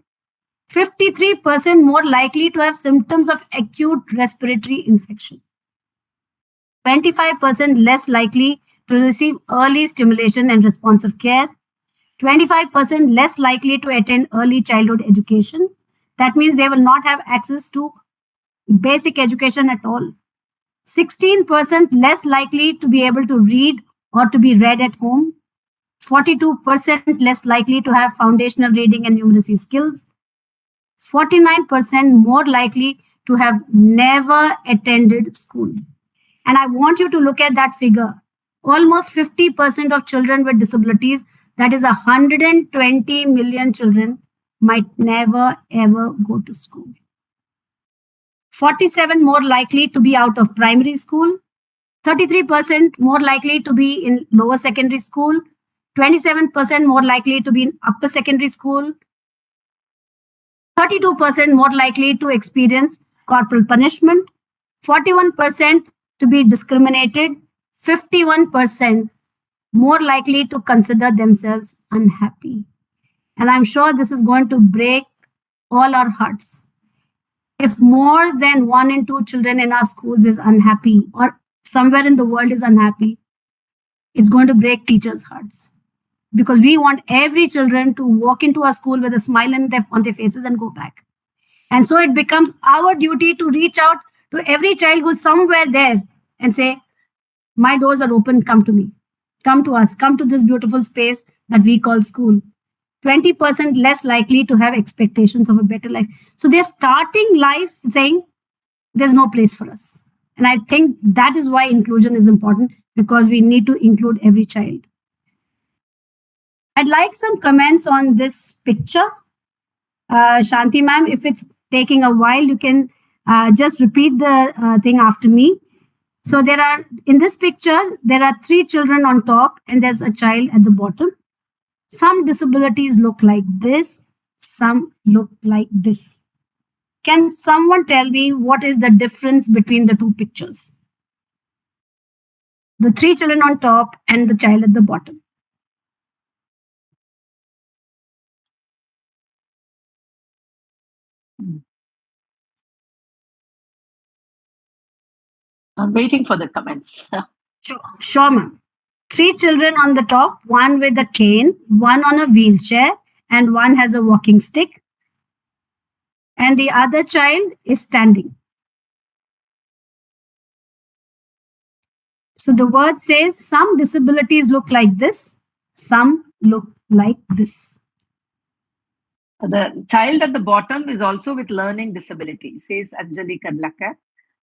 53% more likely to have symptoms of acute respiratory infection, 25% less likely to receive early stimulation and responsive care. 25% less likely to attend early childhood education. That means they will not have access to basic education at all. 16% less likely to be able to read or to be read at home. 42% less likely to have foundational reading and numeracy skills. 49% more likely to have never attended school. And I want you to look at that figure. Almost 50% of children with disabilities, that is 120 million children, might never ever go to school. 47 more likely to be out of primary school. 33% more likely to be in lower secondary school. 27% more likely to be in upper secondary school. 32% more likely to experience corporal punishment. 41% to be discriminated. 51% more likely to consider themselves unhappy. And I'm sure this is going to break all our hearts. If more than 1 in 2 children in our schools is unhappy or somewhere in the world is unhappy, it's going to break teachers' hearts. Because we want every children to walk into a school with a smile on their faces and go back. And so it becomes our duty to reach out to every child who's somewhere there and say, my doors are open, come to me. Come to us, come to this beautiful space that we call school. 20% less likely to have expectations of a better life. So they're starting life saying, there's no place for us. And I think that is why inclusion is important, because we need to include every child. I'd like some comments on this picture. Shanti ma'am, if it's taking a while, you can just repeat the thing after me. So in this picture, there are 3 children on top and there's a child at the bottom. Some disabilities look like this, some look like this. Can someone tell me what is the difference between the 2 pictures? The 3 children on top and the child at the bottom. I'm waiting for the comments. Sure, ma'am. 3 children on the top, 1 with a cane, 1 on a wheelchair, and 1 has a walking stick. And the other child is standing. So the word says some disabilities look like this, some look like this. The child at the bottom is also with learning disability, says Anjali Kadlakar.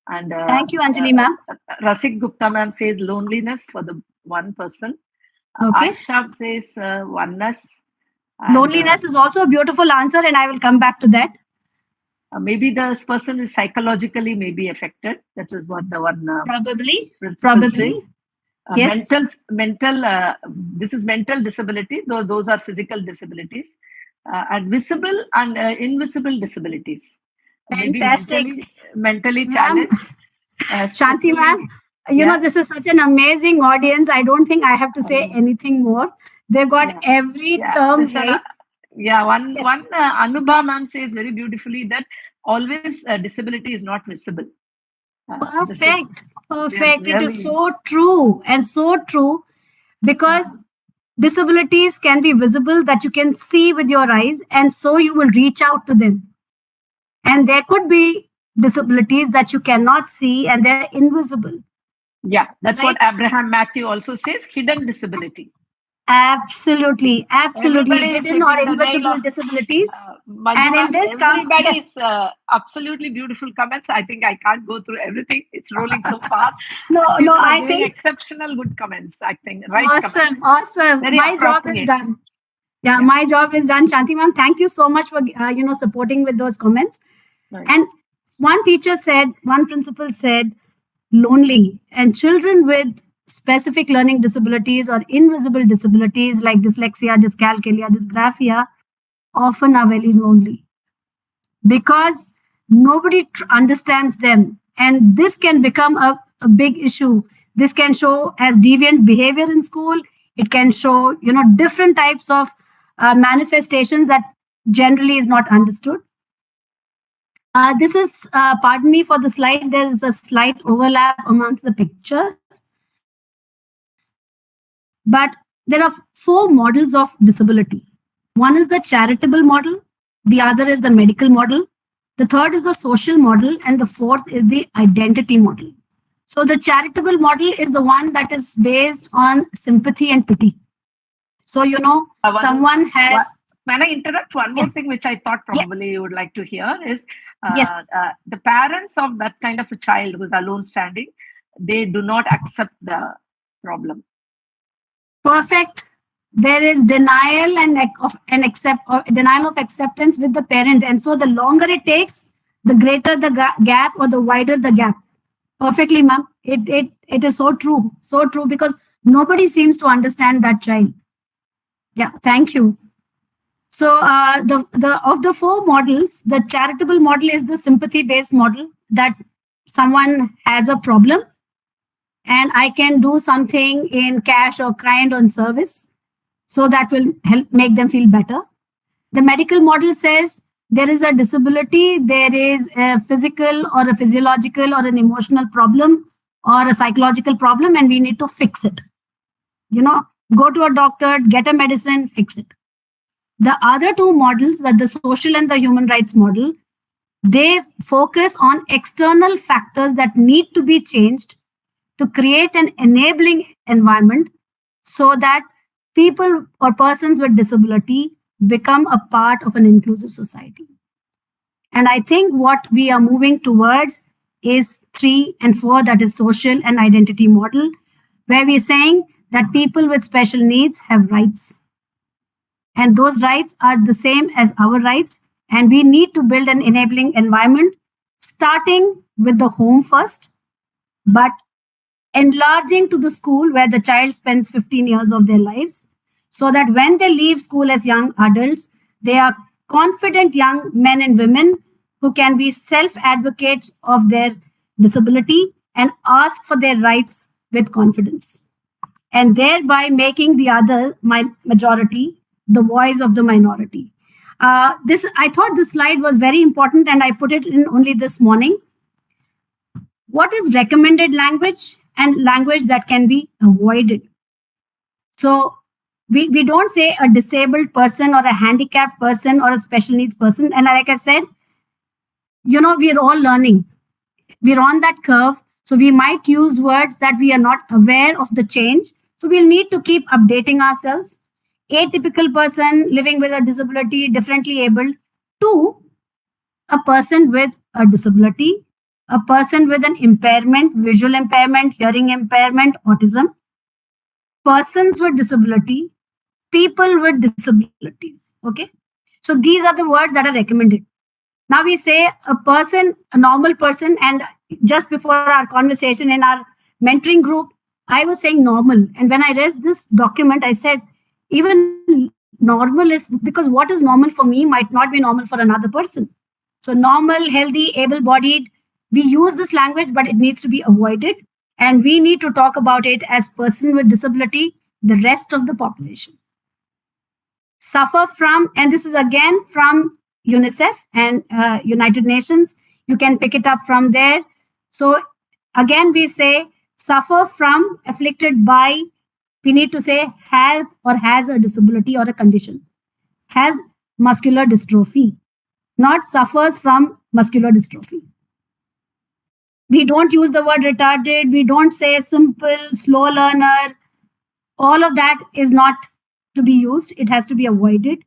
And thank you, Anjali ma'am. Rasik Gupta ma'am says loneliness for the one person. Okay. Aisha says oneness. And, loneliness is also a beautiful answer, and I will come back to that. Maybe this person is psychologically maybe affected. That is what the one probably says. Yes. Mental. This is mental disability. Though those are physical disabilities, and visible and invisible disabilities. Fantastic. Mentally challenged. Shanti ma'am, you know, this is such an amazing audience. I don't think I have to say anything more. They've got every term right. One Anubha ma'am says very beautifully that always disability is not visible. Perfect. It is so true and so true, because disabilities can be visible, that you can see with your eyes, and so you will reach out to them. And there could be disabilities that you cannot see and they're invisible. Yeah, that's right? What Abraham Matthew also says, hidden disability. Absolutely. Hidden or invisible disabilities. And in this everybody's absolutely beautiful comments. I think I can't go through everything. It's rolling so fast. I think exceptional good comments. I think awesome. My job is done. Yeah, my job is done. Shanti ma'am, thank you so much for supporting with those comments. Right. And one principal said, lonely, and children with specific learning disabilities or invisible disabilities like dyslexia, dyscalculia, dysgraphia often are very lonely because nobody understands them. And this can become a big issue. This can show as deviant behavior in school. It can show, different types of manifestations that generally is not understood. This is, pardon me for the slide, there is a slight overlap amongst the pictures. But there are 4 models of disability. One is the charitable model, the other is the medical model, the third is the social model, and the fourth is the identity model. So the charitable model is the one that is based on sympathy and pity. So, someone has... Can I interrupt? One more thing which I thought probably you would like to hear is the parents of that kind of a child who's alone standing, they do not accept the problem. Perfect. There is denial denial of acceptance with the parent, and so the longer it takes, the greater the gap or the wider the gap. Perfectly, ma'am. It is so true, because nobody seems to understand that child. Yeah, thank you. So of the 4 models, the charitable model is the sympathy-based model, that someone has a problem and I can do something in cash or kind on service, so that will help make them feel better. The medical model says there is a disability, there is a physical or a physiological or an emotional problem or a psychological problem, and we need to fix it. Go to a doctor, get a medicine, fix it. The other 2 models, that the social and the human rights model, they focus on external factors that need to be changed to create an enabling environment so that people or persons with disability become a part of an inclusive society. And I think what we are moving towards is 3 and 4, that is social and identity model, where we're saying that people with special needs have rights. And those rights are the same as our rights. And we need to build an enabling environment, starting with the home first, but enlarging to the school where the child spends 15 years of their lives, so that when they leave school as young adults, they are confident young men and women who can be self-advocates of their disability and ask for their rights with confidence, and thereby making the other majority the voice of the minority. I thought this slide was very important, and I put it in only this morning. What is recommended language and language that can be avoided? So we don't say a disabled person or a handicapped person or a special needs person. And like I said, we're all learning. We're on that curve. So we might use words that we are not aware of the change. So we'll need to keep updating ourselves. Atypical person living with a disability, differently abled, to a person with a disability, a person with an impairment, visual impairment, hearing impairment, autism, persons with disability, people with disabilities. Okay. So these are the words that are recommended. Now we say a person, a normal person, and just before our conversation in our mentoring group, I was saying normal. And when I read this document, I said, even normal is, because what is normal for me might not be normal for another person. So normal, healthy, able-bodied, we use this language, but it needs to be avoided. And we need to talk about it as person with disability, the rest of the population. Suffer from, and this is again from UNICEF and United Nations. You can pick it up from there. So again, we say suffer from, afflicted by, we need to say have or has a disability or a condition. Has muscular dystrophy, not suffers from muscular dystrophy. We don't use the word retarded. We don't say simple, slow learner. All of that is not to be used. It has to be avoided.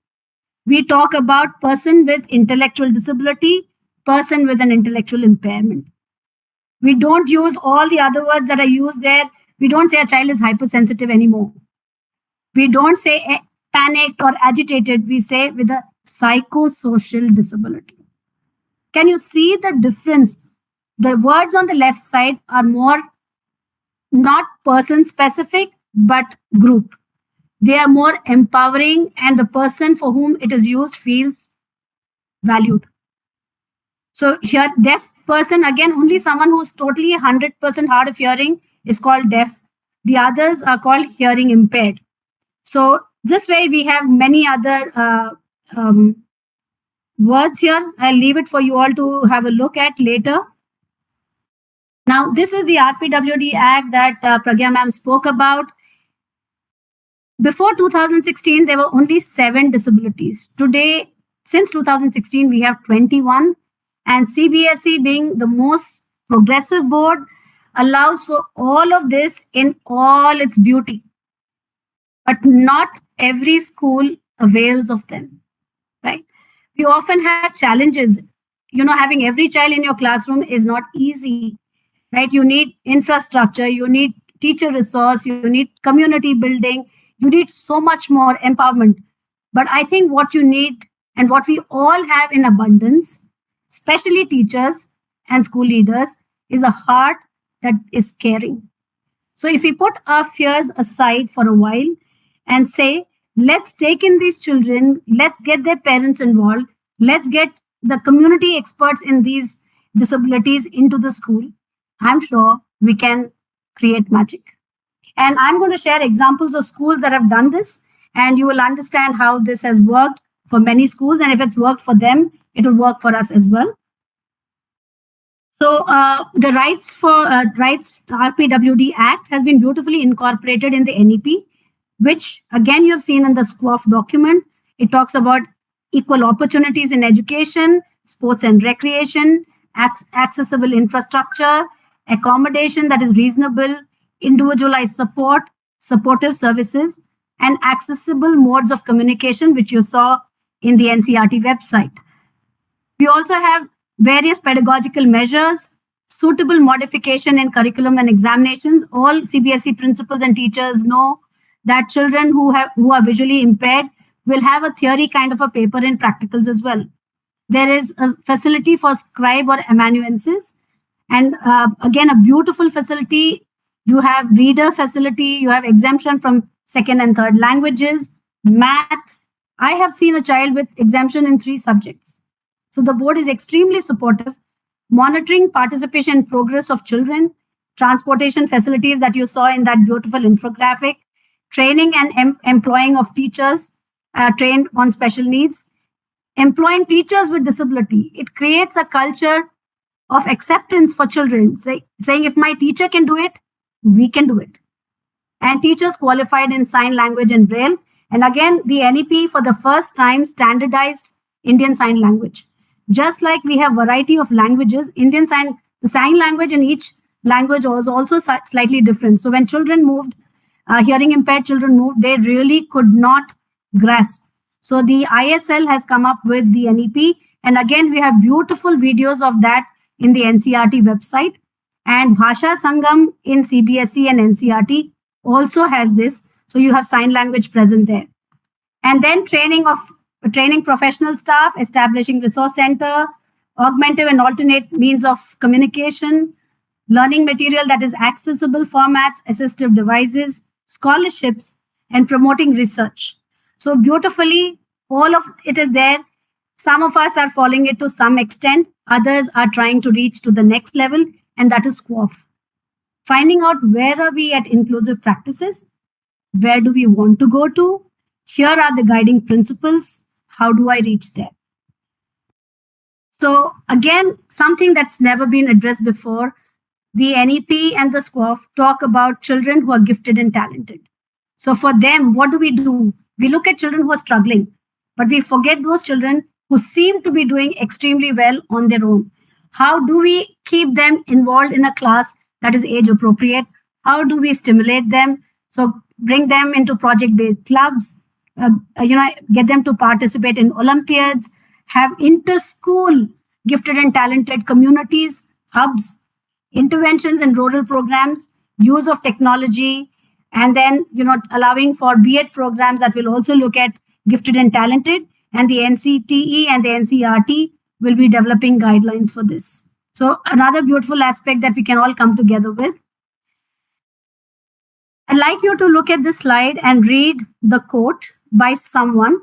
We talk about person with intellectual disability, person with an intellectual impairment. We don't use all the other words that are used there. We don't say a child is hypersensitive anymore. We don't say panicked or agitated. We say with a psychosocial disability. Can you see the difference? The words on the left side are more not person specific, but group. They are more empowering, and the person for whom it is used feels valued. So here, deaf person, again, only someone who's totally 100% hard of hearing is called deaf. The others are called hearing impaired. So this way we have many other words here. I'll leave it for you all to have a look at later. Now, this is the RPWD Act that Pragya ma'am spoke about. Before 2016, there were only 7 disabilities. Today, since 2016, we have 21, and CBSE, being the most progressive board, allows for all of this in all its beauty. But not every school avails of them, right? We often have challenges. Having every child in your classroom is not easy, right? You need infrastructure, you need teacher resource, you need community building, you need so much more empowerment. But I think what you need and what we all have in abundance, especially teachers and school leaders, is a heart that is caring. So if we put our fears aside for a while and say, let's take in these children, let's get their parents involved, let's get the community experts in these disabilities into the school, I'm sure we can create magic. And I'm going to share examples of schools that have done this, and you will understand how this has worked for many schools. And if it's worked for them, it will work for us as well. So the Rights RPWD Act has been beautifully incorporated in the NEP, which again you have seen in the SQAAF document. It talks about equal opportunities in education, sports and recreation, accessible infrastructure, accommodation that is reasonable, individualized support, supportive services, and accessible modes of communication, which you saw in the NCERT website. We also have various pedagogical measures, suitable modification in curriculum and examinations. All CBSE principals and teachers know that children who are visually impaired will have a theory kind of a paper in practicals as well. There is a facility for scribe or amanuensis, and again, a beautiful facility. You have reader facility, you have exemption from 2nd and 3rd languages, math. I have seen a child with exemption in 3 subjects. So the board is extremely supportive, monitoring participation and progress of children, transportation facilities that you saw in that beautiful infographic, training and employing of teachers trained on special needs, employing teachers with disability. It creates a culture of acceptance for children, saying if my teacher can do it, we can do it. And teachers qualified in sign language and braille. And again, the NEP for the first time standardized Indian Sign Language. Just like we have variety of languages, the sign language in each language was also slightly different. So when children moved, hearing impaired children moved, they really could not grasp. So the ISL has come up with the NEP. And again, we have beautiful videos of that in the NCERT website. And Bhasha Sangam in CBSE and NCERT also has this. So you have sign language present there. And then training professional staff, establishing resource center, augmentative and alternate means of communication, learning material that is accessible formats, assistive devices, scholarships, and promoting research. So beautifully, all of it is there. Some of us are following it to some extent. Others are trying to reach to the next level, and that is SQAAF. Finding out where are we at inclusive practices, where do we want to go to, here are the guiding principles, how do I reach there? So again, something that's never been addressed before, the NEP and the SQAAF talk about children who are gifted and talented. So for them, what do? We look at children who are struggling, but we forget those children who seem to be doing extremely well on their own. How do we keep them involved in a class that is age appropriate? How do we stimulate them? So bring them into project-based clubs, get them to participate in Olympiads, have inter-school gifted and talented communities, hubs, interventions in rural programs, use of technology, and then allowing for B.Ed programs that will also look at gifted and talented. And the NCTE and the NCERT will be developing guidelines for this. So another beautiful aspect that we can all come together with. I'd like you to look at this slide and read the quote by someone.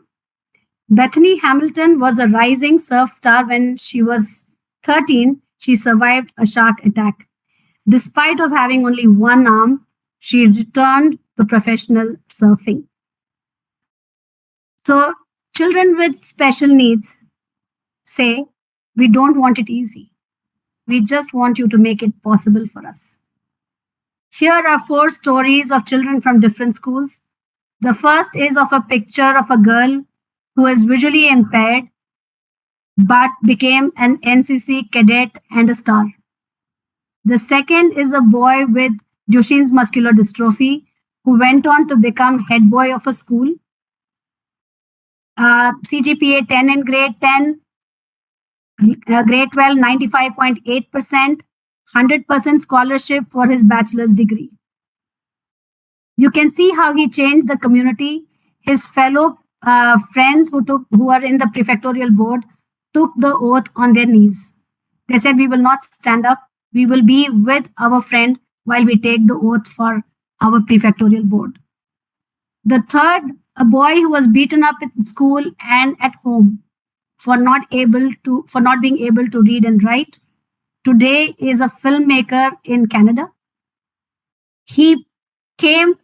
Bethany Hamilton was a rising surf star. When she was 13, she survived a shark attack. Despite of having only one arm, she returned to professional surfing. So children with special needs say, we don't want it easy. We just want you to make it possible for us. Here are 4 stories of children from different schools. The first is of a picture of a girl who is visually impaired but became an NCC cadet and a star. The second is a boy with Duchenne's muscular dystrophy who went on to become head boy of a school. CGPA 10 in grade 10, grade 12 95.8%, 100% scholarship for his bachelor's degree. You can see how he changed the community. His fellow friends who are in the prefectorial board took the oath on their knees. They said, we will not stand up. We will be with our friend while we take the oath for our prefectorial board. The third, a boy who was beaten up in school and at home for not being able to read and write, today is a filmmaker in Canada. He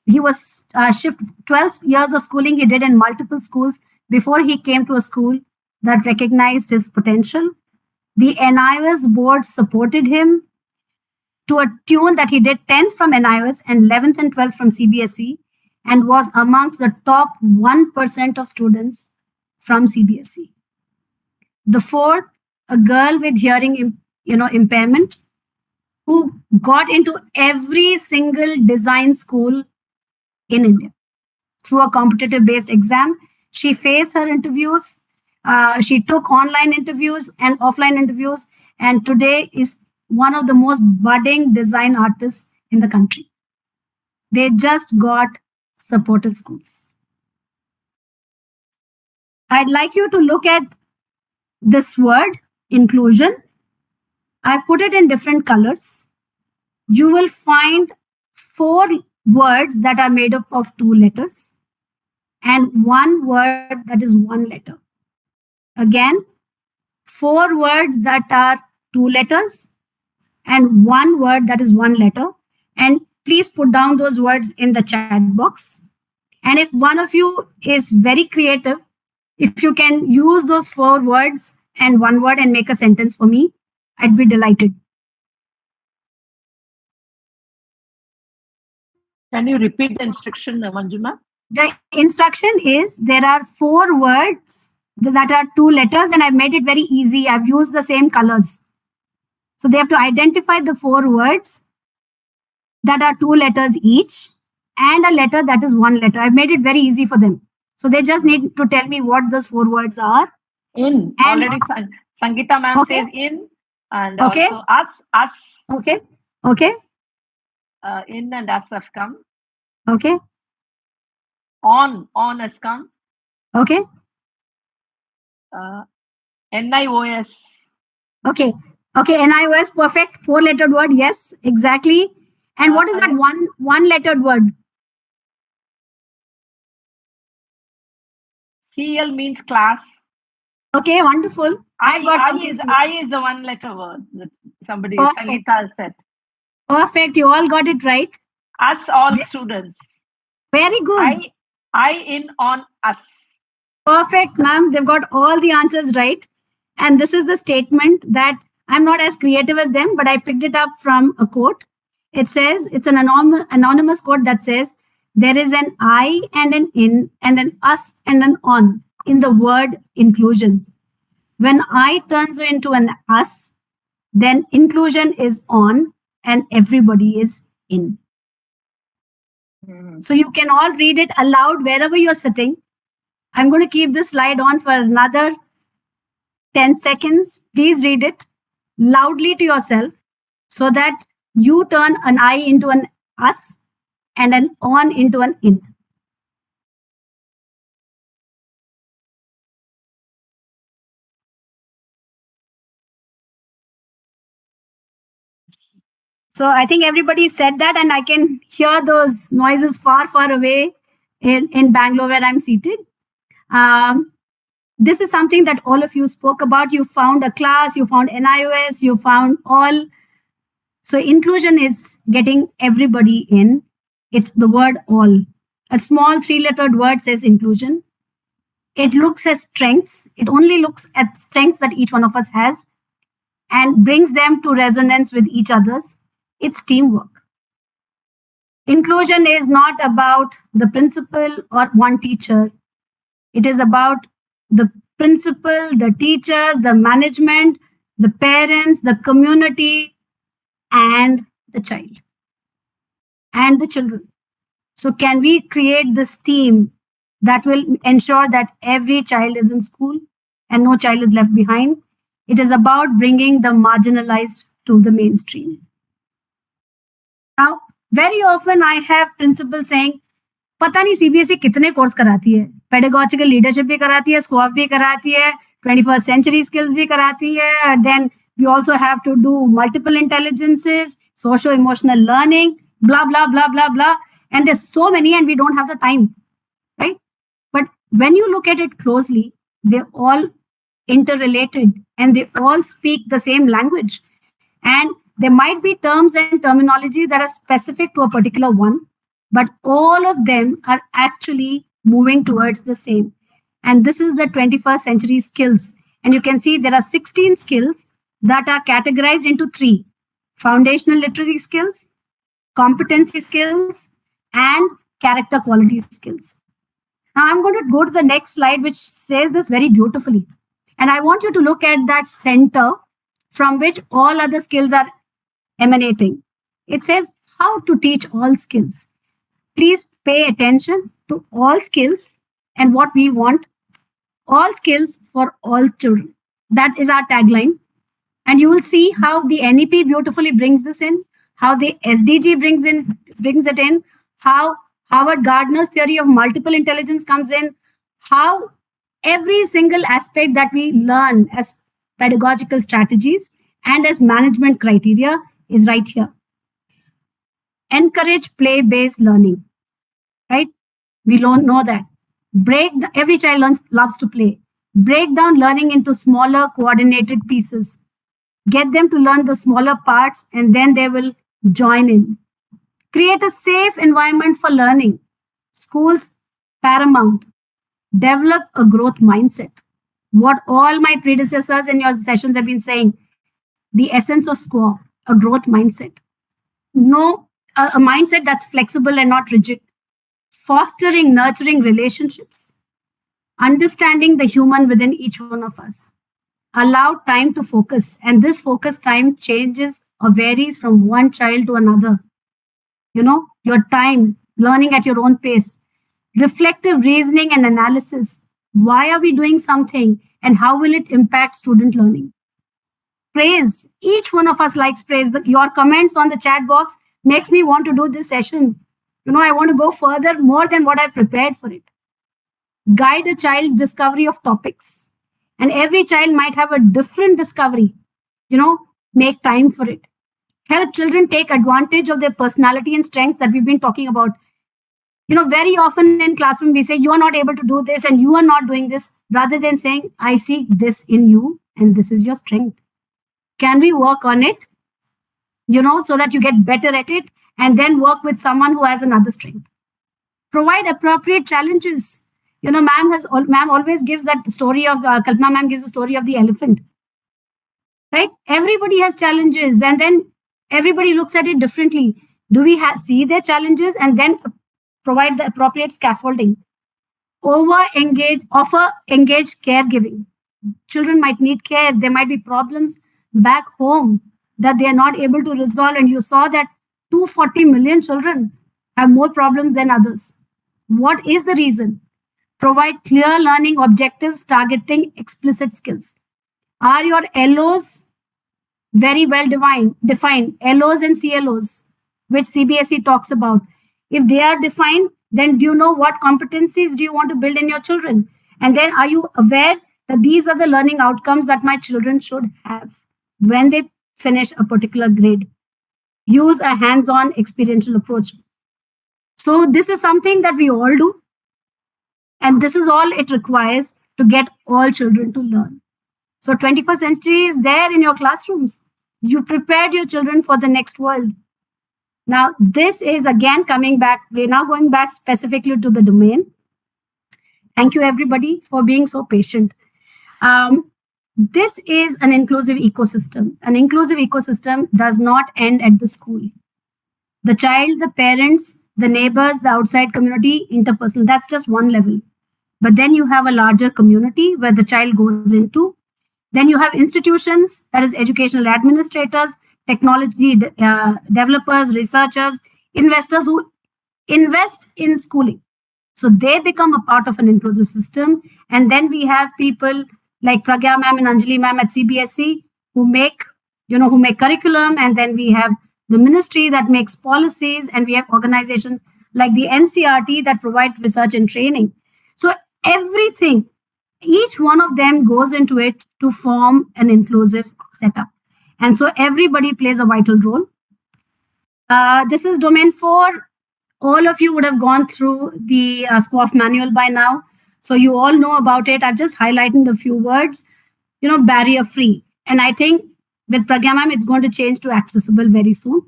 was 12 years of schooling he did in multiple schools before he came to a school that recognized his potential. The NIOS board supported him to a tune that he did 10th from NIOS and 11th and 12th from CBSE and was amongst the top 1% of students from CBSE. The fourth, a girl with hearing impairment who got into every single design school in India through a competitive based exam. She faced her interviews. She took online interviews and offline interviews, and today is one of the most budding design artists in the country. They just got supportive schools. I'd like you to look at this word, inclusion. I put it in different colors. You will find 4 words that are made up of 2 letters and 1 word that is 1 letter. Again, 4 words that are 2 letters and 1 word that is 1 letter. And please put down those words in the chat box. And if one of you is very creative, if you can use those 4 words and 1 word and make a sentence for me, I'd be delighted. Can you repeat the instruction, Manjuma? The instruction is there are 4 words that are 2 letters, and I've made it very easy. I've used the same colors. So they have to identify the 4 words that are 2 letters each and a letter that is 1 letter. I've made it very easy for them. So they just need to tell me what those 4 words are. In. And already Sangeeta ma'am says in, and also us. Okay. In and us have come. Okay. On has come. Okay. NIOS. Okay, NIOS, perfect. 4-lettered word, yes, exactly. And what is that one-lettered word? CL means class. Okay, wonderful. I is the 1-letter word that somebody Sangeeta said. Perfect, you all got it right. Us, all students. Very good. I in, on, us. Perfect, ma'am. They've got all the answers right. And this is the statement that I'm not as creative as them, but I picked it up from a quote. It says, it's an anonymous quote that says, there is an I and an in and an us and an on in the word inclusion. When I turns into an us, then inclusion is on and everybody is in. So you can all read it aloud wherever you're sitting. I'm going to keep this slide on for another 10 seconds. Please read it loudly to yourself so that you turn an I into an us and an on into an in. So I think everybody said that, and I can hear those noises far, far away in Bangalore where I'm seated. This is something that all of you spoke about. You found a class, you found NIOS, you found all. So inclusion is getting everybody in. It's the word all. A small 3-lettered word says inclusion. It looks at strengths. It only looks at strengths that each one of us has and brings them to resonance with each other's. It's teamwork. Inclusion is not about the principal or one teacher. It is about the principal, the teachers, the management, the parents, the community, and the child and the children. So can we create this team that will ensure that every child is in school and no child is left behind? It is about bringing the marginalized to the mainstream. Now, very often I have principals saying, पता नहीं CBSE कितने course कराती है, pedagogical leadership भी कराती है, स्कोआफ भी कराती है, 21st century skills भी कराती है, then we also have to do multiple intelligences, socio emotional learning, blah blah blah blah blah, and there's so many and we don't have the time, right? But when you look at it closely, they're all interrelated and they all speak the same language, and there might be terms and terminology that are specific to a particular one, but all of them are actually moving towards the same. And this is the 21st century skills. And you can see there are 16 skills that are categorized into 3: foundational literary skills, competency skills, and character quality skills. Now I'm going to go to the next slide, which says this very beautifully. And I want you to look at that center from which all other skills are emanating. It says how to teach all skills. Please pay attention to all skills and what we want: all skills for all children. That is our tagline. And you will see how the NEP beautifully brings this in, how the SDG brings it in, how Howard Gardner's theory of multiple intelligence comes in, how every single aspect that we learn as pedagogical strategies and as management criteria is right here. Encourage play-based learning, right? We don't know that. Every child loves to play. Break down learning into smaller coordinated pieces. Get them to learn the smaller parts and then they will join in. Create a safe environment for learning. Schools paramount. Develop a growth mindset. What all my predecessors in your sessions have been saying, the essence of SQAA, a growth mindset. A mindset that's flexible and not rigid. Fostering, nurturing relationships. Understanding the human within each one of us. Allow time to focus, and this focus time changes or varies from one child to another. You know, your time, learning at your own pace. Reflective reasoning and analysis. Why are we doing something and how will it impact student learning? Praise. Each one of us likes praise. Your comments on the chat box makes me want to do this session. You know, I want to go further more than what I've prepared for it. Guide a child's discovery of topics. And every child might have a different discovery. You know, make time for it. Help children take advantage of their personality and strengths that we've been talking about. You know, very often in classroom, we say, you are not able to do this and you are not doing this, rather than saying, I see this in you and this is your strength. Can we work on it? You know, so that you get better at it and then work with someone who has another strength. Provide appropriate challenges. You know, ma'am always gives that story of, Kalpana ma'am gives the story of the elephant, right? Everybody has challenges and then everybody looks at it differently. Do we see their challenges and then provide the appropriate scaffolding? Offer engaged caregiving. Children might need care. There might be problems back home that they are not able to resolve. And you saw that 240 million children have more problems than others. What is the reason? Provide clear learning objectives targeting explicit skills. Are your LOs very well defined? LOs and CLOs, which CBSE talks about. If they are defined, then do you know what competencies do you want to build in your children? And then are you aware that these are the learning outcomes that my children should have when they finish a particular grade? Use a hands-on experiential approach. So this is something that we all do. And this is all it requires to get all children to learn. So 21st century is there in your classrooms. You prepared your children for the next world. Now, this is again coming back. We're now going back specifically to the domain. Thank you, everybody, for being so patient. This is an inclusive ecosystem. An inclusive ecosystem does not end at the school. The child, the parents, the neighbors, the outside community, interpersonal. That's just one level. But then you have a larger community where the child goes into. Then you have institutions, that is educational administrators, technology developers, researchers, investors who invest in schooling. So they become a part of an inclusive system. And then we have people like Pragya ma'am and Anjali ma'am at CBSE who make curriculum. And then we have the ministry that makes policies, and we have organizations like the NCRT that provide research and training. So everything, each one of them goes into it to form an inclusive setup. And so everybody plays a vital role. This is domain 4. All of you would have gone through the SQAAF manual by now. So you all know about it. I've just highlighted a few words, barrier free. And I think with Pragya ma'am, it's going to change to accessible very soon.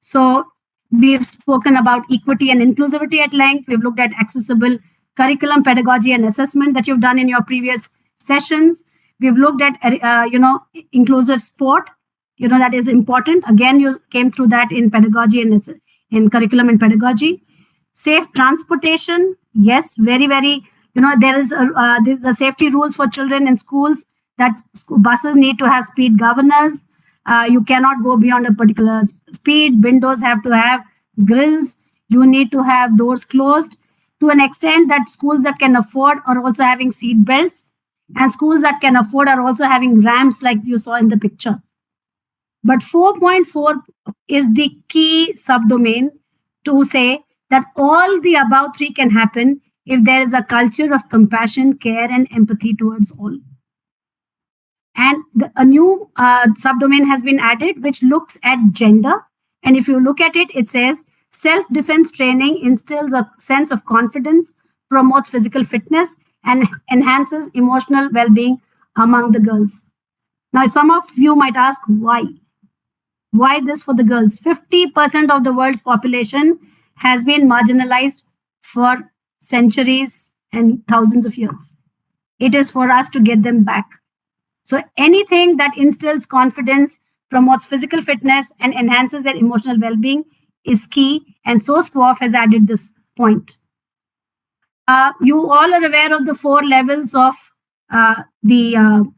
So we've spoken about equity and inclusivity at length. We've looked at accessible curriculum, pedagogy, and assessment that you've done in your previous sessions. We've looked at, inclusive sport, that is important. Again, you came through that in pedagogy and in curriculum and pedagogy. Safe transportation, yes, very, very, there is the safety rules for children in schools that buses need to have speed governors. You cannot go beyond a particular speed. Windows have to have grills. You need to have doors closed. To an extent that schools that can afford are also having seat belts, and schools that can afford are also having ramps like you saw in the picture. But 4.4 is the key subdomain to say that all the above 3 can happen if there is a culture of compassion, care, and empathy towards all. And a new subdomain has been added, which looks at gender. And if you look at it, it says, self-defense training instills a sense of confidence, promotes physical fitness, and enhances emotional well-being among the girls. Now, some of you might ask, why? Why this for the girls? 50% of the world's population has been marginalized for centuries and thousands of years. It is for us to get them back. So anything that instills confidence, promotes physical fitness, and enhances their emotional well-being is key. And so SQAAF has added this point. You all are aware of the 4 levels of the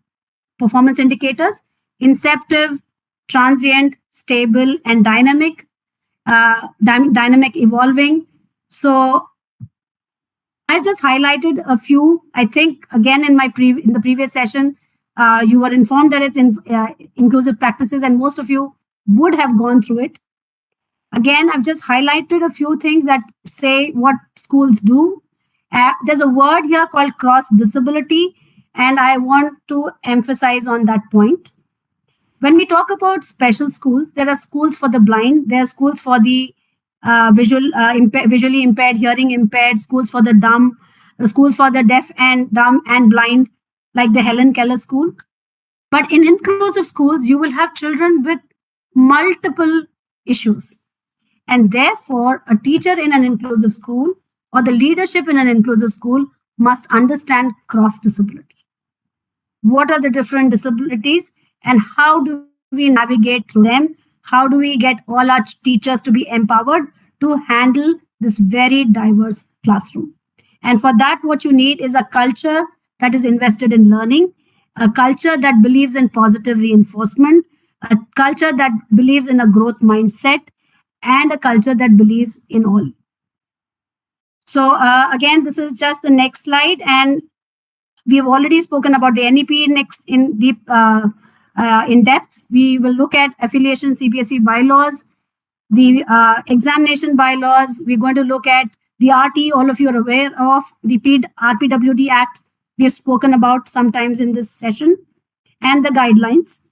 performance indicators: inceptive, transient, stable, and dynamic. Dynamic evolving. So I just highlighted a few. I think again in the previous session, you were informed that it's inclusive practices, and most of you would have gone through it. Again, I've just highlighted a few things that say what schools do. There's a word here called cross-disability, and I want to emphasize on that point. When we talk about special schools, there are schools for the blind, there are schools for the visually impaired, hearing impaired, schools for the dumb, schools for the deaf and dumb and blind, like the Helen Keller School. But in inclusive schools, you will have children with multiple issues. And therefore, a teacher in an inclusive school or the leadership in an inclusive school must understand cross-disability. What are the different disabilities and how do we navigate through them? How do we get all our teachers to be empowered to handle this very diverse classroom? And for that, what you need is a culture that is invested in learning, a culture that believes in positive reinforcement, a culture that believes in a growth mindset, and a culture that believes in all. So again, this is just the next slide, and we've already spoken about the NEP in depth. We will look at affiliation CBSE bylaws, the examination bylaws. We're going to look at the RT, all of you are aware of, the RPWD Act we have spoken about sometimes in this session, and the guidelines.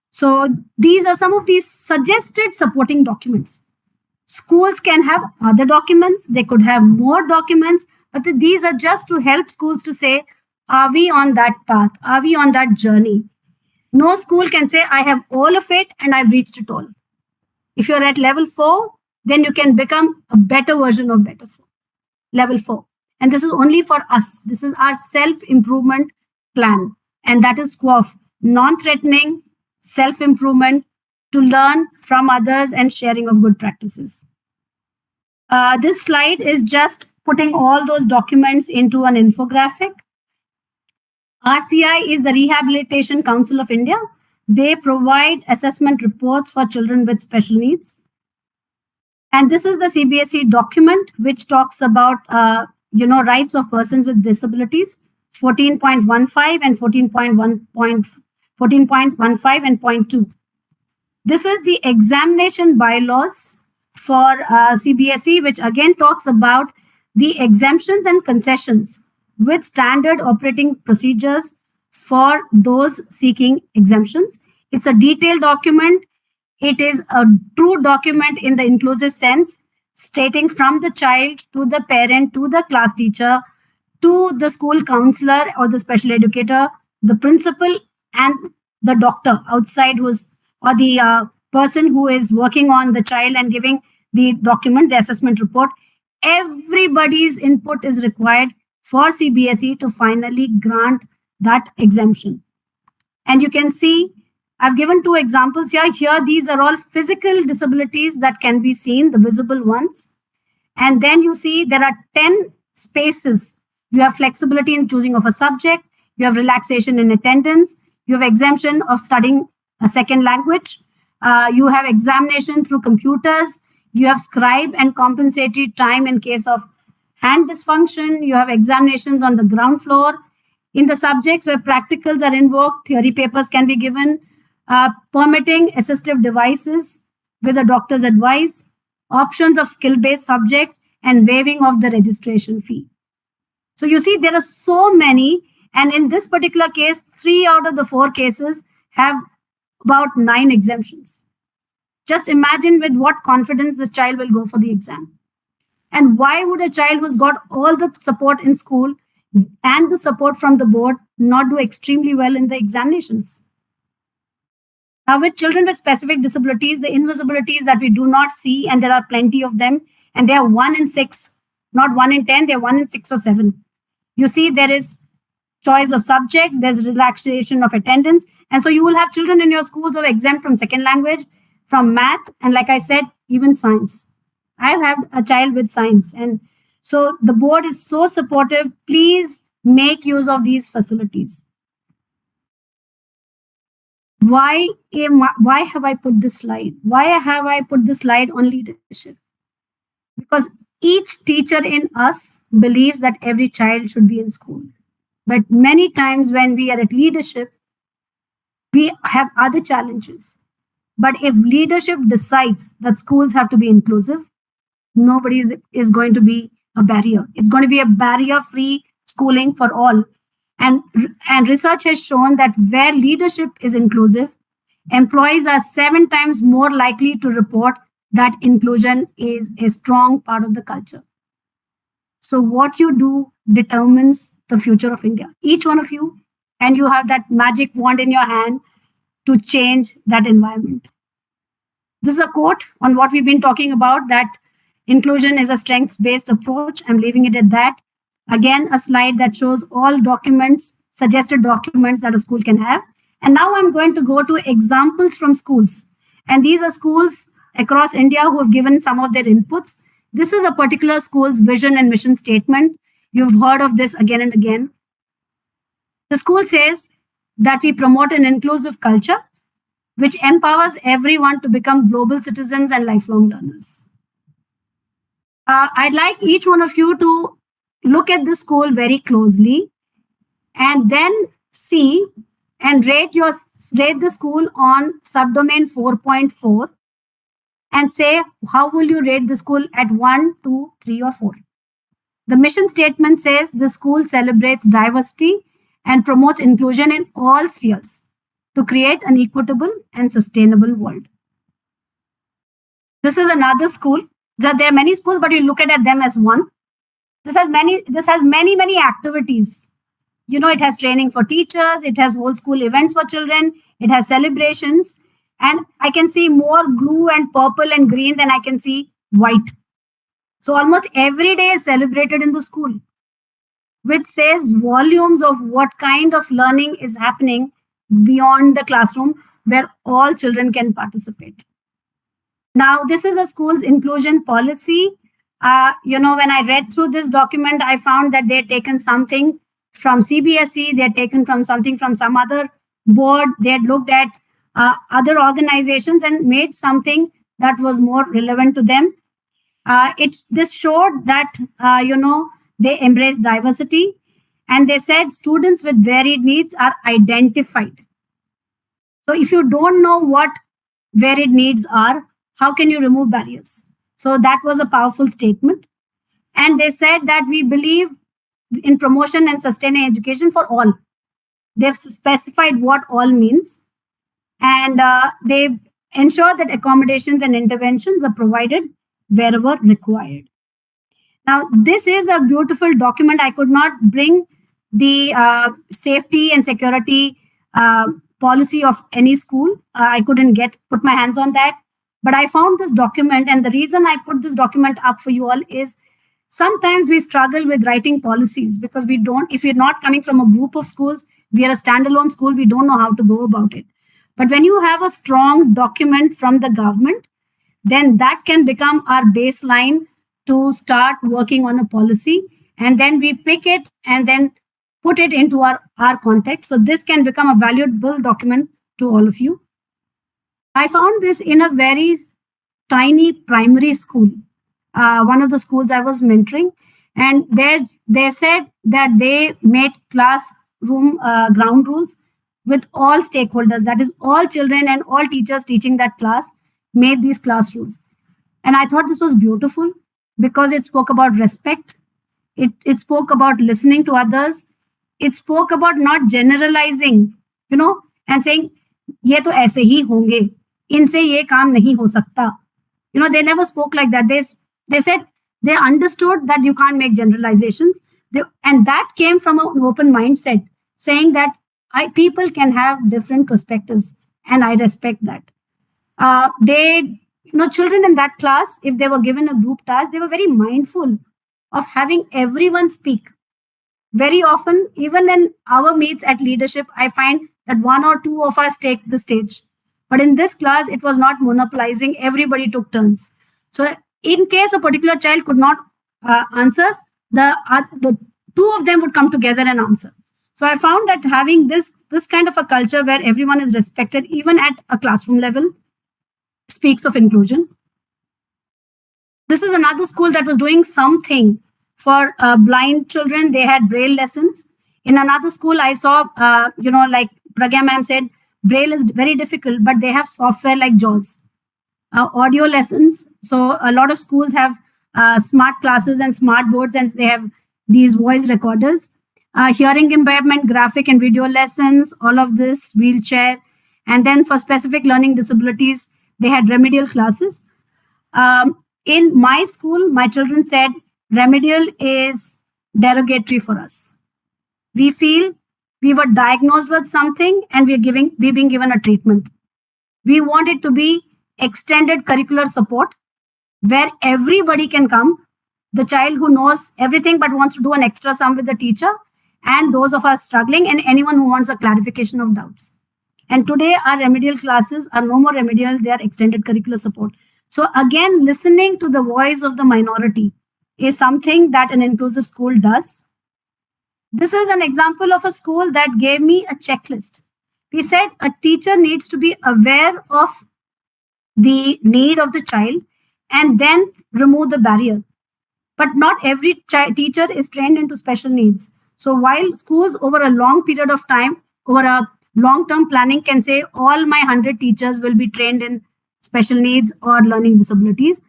So these are some of these suggested supporting documents. Schools can have other documents, they could have more documents, but these are just to help schools to say, are we on that path? Are we on that journey? No school can say, I have all of it and I've reached it all. If you're at level 4, then you can become a better version of level 4. And this is only for us. This is our self-improvement plan. And that is SQAAF, non-threatening self-improvement to learn from others and sharing of good practices. This slide is just putting all those documents into an infographic. RCI is the Rehabilitation Council of India. They provide assessment reports for children with special needs. And this is the CBSE document, which talks about, rights of persons with disabilities, 14.15 and 14.15 and point 2. This is the examination bylaws for CBSE, which again talks about the exemptions and concessions with standard operating procedures for those seeking exemptions. It's a detailed document. It is a true document in the inclusive sense, stating from the child to the parent, to the class teacher, to the school counselor or the special educator, the principal and the doctor outside or the person who is working on the child and giving the document, the assessment report. Everybody's input is required for CBSE to finally grant that exemption. And you can see, I've given 2 examples here. Here, these are all physical disabilities that can be seen, the visible ones. And then you see there are 10 spaces. You have flexibility in choosing of a subject. You have relaxation in attendance. You have exemption of studying a second language. You have examination through computers. You have scribe and compensatory time in case of hand dysfunction. You have examinations on the ground floor. In the subjects where practicals are invoked, theory papers can be given. Permitting assistive devices with a doctor's advice, options of skill-based subjects, and waiving of the registration fee. So you see, there are so many, and in this particular case, 3 out of the 4 cases have about 9 exemptions. Just imagine with what confidence this child will go for the exam. And why would a child who's got all the support in school and the support from the board not do extremely well in the examinations? Now, with children with specific disabilities, the invisibilities that we do not see, and there are plenty of them, and they are 1 in 6, not 1 in 10, they're 1 in 6 or 7. You see, there is choice of subject, there's relaxation of attendance. And so you will have children in your schools who are exempt from second language, from math, and like I said, even science. I've had a child with science. And so the board is so supportive. Please make use of these facilities. Why have I put this slide? Why have I put this slide on leadership? Because each teacher in us believes that every child should be in school. But many times when we are at leadership, we have other challenges. But if leadership decides that schools have to be inclusive, nobody is going to be a barrier. It's going to be a barrier-free schooling for all. And research has shown that where leadership is inclusive, employees are 7 times more likely to report that inclusion is a strong part of the culture. So what you do determines the future of India. Each one of you, and you have that magic wand in your hand to change that environment. This is a quote on what we've been talking about, that inclusion is a strengths-based approach. I'm leaving it at that. Again, a slide that shows all documents, suggested documents that a school can have. And now I'm going to go to examples from schools. And these are schools across India who have given some of their inputs. This is a particular school's vision and mission statement. You've heard of this again and again. The school says that we promote an inclusive culture which empowers everyone to become global citizens and lifelong learners. I'd like each one of you to look at the school very closely and then see and rate the school on subdomain 4.4 and say, how will you rate the school at 1, 2, 3, or 4? The mission statement says the school celebrates diversity and promotes inclusion in all spheres to create an equitable and sustainable world. This is another school. There are many schools, but you look at them as one. This has many activities. You know, it has training for teachers, it has whole school events for children, it has celebrations, and I can see more blue and purple and green than I can see white. So almost every day is celebrated in the school, which says volumes of what kind of learning is happening beyond the classroom where all children can participate. Now, this is a school's inclusion policy. When I read through this document, I found that they had taken something from CBSE, they had taken from something from some other board, they had looked at other organizations and made something that was more relevant to them. This showed that they embrace diversity, and they said students with varied needs are identified. So if you don't know what varied needs are, how can you remove barriers? So that was a powerful statement. And they said that we believe in promotion and sustaining education for all. They've specified what all means, and they ensure that accommodations and interventions are provided wherever required. Now, this is a beautiful document. I could not bring the safety and security policy of any school. I couldn't put my hands on that. But I found this document, and the reason I put this document up for you all is sometimes we struggle with writing policies because if you're not coming from a group of schools, we are a standalone school, we don't know how to go about it. But when you have a strong document from the government, then that can become our baseline to start working on a policy. And then we pick it and then put it into our context. So this can become a valuable document to all of you. I found this in a very tiny primary school, one of the schools I was mentoring. And they said that they made classroom ground rules with all stakeholders, that is all children and all teachers teaching that class made these class rules. And I thought this was beautiful because it spoke about respect. It spoke about listening to others. It spoke about not generalizing, and saying, ye to aise hi honge, inse ye kaam nahi ho sakta. They never spoke like that. They said they understood that you can't make generalizations. And that came from an open mindset, saying that people can have different perspectives, and I respect that. Children in that class, if they were given a group task, they were very mindful of having everyone speak. Very often, even in our meets at leadership, I find that one or two of us take the stage. But in this class, it was not monopolizing. Everybody took turns. So in case a particular child could not answer, the two of them would come together and answer. So I found that having this kind of a culture where everyone is respected, even at a classroom level, speaks of inclusion. This is another school that was doing something for blind children. They had Braille lessons. In another school, I saw, like Pragya ma'am said, Braille is very difficult, but they have software like JAWS. Audio lessons. So a lot of schools have smart classes and smart boards, and they have these voice recorders. Hearing impairment, graphic and video lessons, all of this, wheelchair. And then for specific learning disabilities, they had remedial classes. In my school, my children said remedial is derogatory for us. We feel we were diagnosed with something and we're being given a treatment. We want it to be extended curricular support where everybody can come. The child who knows everything but wants to do an extra sum with the teacher, and those of us struggling, and anyone who wants a clarification of doubts. And today our remedial classes are no more remedial, they are extended curricular support. So again, listening to the voice of the minority is something that an inclusive school does. This is an example of a school that gave me a checklist. We said a teacher needs to be aware of the need of the child and then remove the barrier. But not every teacher is trained into special needs. So while schools over a long period of time, over a long-term planning can say all my 100 teachers will be trained in special needs or learning disabilities,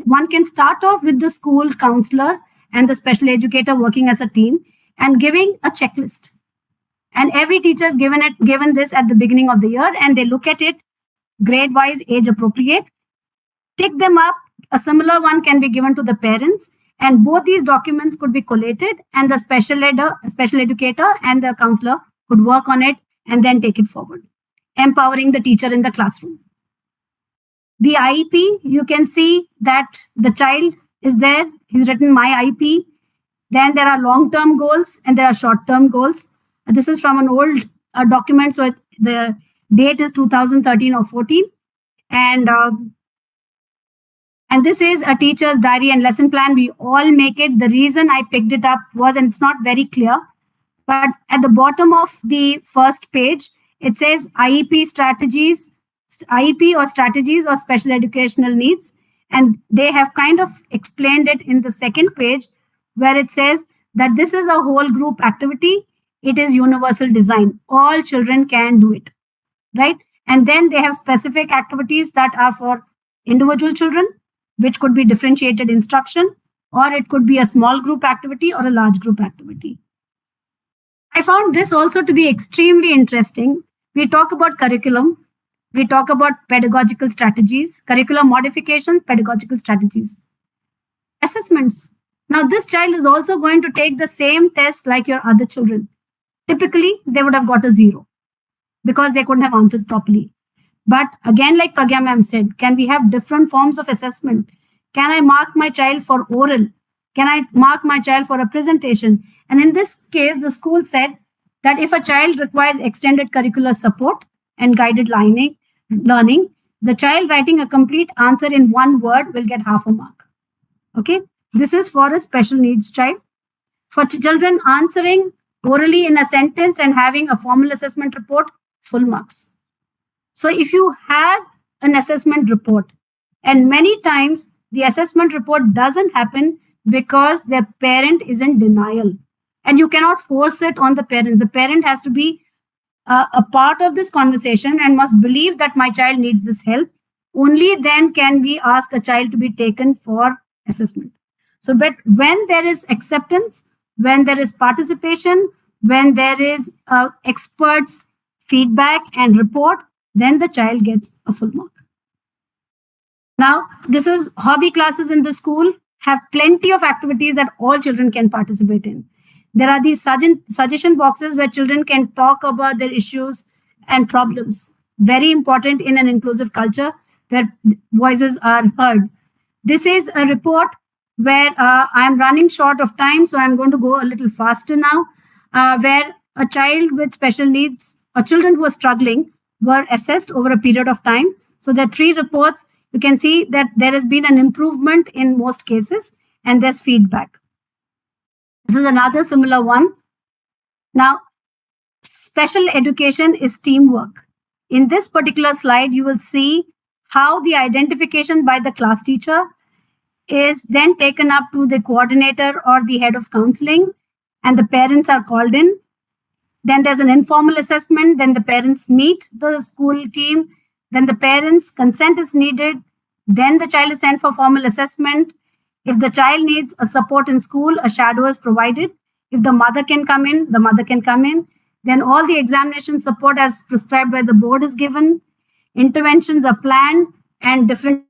one can start off with the school counselor and the special educator working as a team and giving a checklist. And every teacher is given this at the beginning of the year, and they look at it grade-wise, age-appropriate, tick them up. A similar one can be given to the parents, and both these documents could be collated, and the special educator and the counselor could work on it and then take it forward, empowering the teacher in the classroom. The IEP, you can see that the child is there. He's written my IEP. Then there are long-term goals and there are short-term goals. This is from an old document, so the date is 2013 or 14. And And this is a teacher's diary and lesson plan. We all make it. The reason I picked it up was, and it's not very clear, but at the bottom of the first page, it says IEP strategies, IEP or strategies or special educational needs. And they have kind of explained it in the second page, where it says that this is a whole group activity. It is universal design. All children can do it, right? And then they have specific activities that are for individual children, which could be differentiated instruction, or it could be a small group activity or a large group activity. I found this also to be extremely interesting. We talk about curriculum, we talk about pedagogical strategies, curriculum modifications, pedagogical strategies. Assessments. Now, this child is also going to take the same test like your other children. Typically, they would have got a 0 because they couldn't have answered properly. But again, like Pragya ma'am said, can we have different forms of assessment? Can I mark my child for oral? Can I mark my child for a presentation? And in this case, the school said that if a child requires extended curricular support and guided learning, the child writing a complete answer in one word will get half a mark. Okay, this is for a special needs child. For children answering orally in a sentence and having a formal assessment report, full marks. So if you have an assessment report, and many times the assessment report doesn't happen because their parent is in denial, and you cannot force it on the parents. The parent has to be a part of this conversation and must believe that my child needs this help. Only then can we ask a child to be taken for assessment. So, but when there is acceptance, when there is participation, when there is experts' feedback and report, then the child gets a full mark. Now, this is hobby classes in the school have plenty of activities that all children can participate in. There are these suggestion boxes where children can talk about their issues and problems. Very important in an inclusive culture where voices are heard. This is a report where I'm running short of time, so I'm going to go a little faster now, where a child with special needs or children who are struggling were assessed over a period of time. So there are 3 reports. You can see that there has been an improvement in most cases, and there's feedback. This is another similar one. Now, special education is teamwork. In this particular slide, you will see how the identification by the class teacher is then taken up to the coordinator or the head of counseling, and the parents are called in. Then there's an informal assessment. Then the parents meet the school team. Then the parents' consent is needed. Then the child is sent for formal assessment. If the child needs a support in school, a shadow is provided. If the mother can come in, the mother can come in. Then all the examination support as prescribed by the board is given. Interventions are planned and different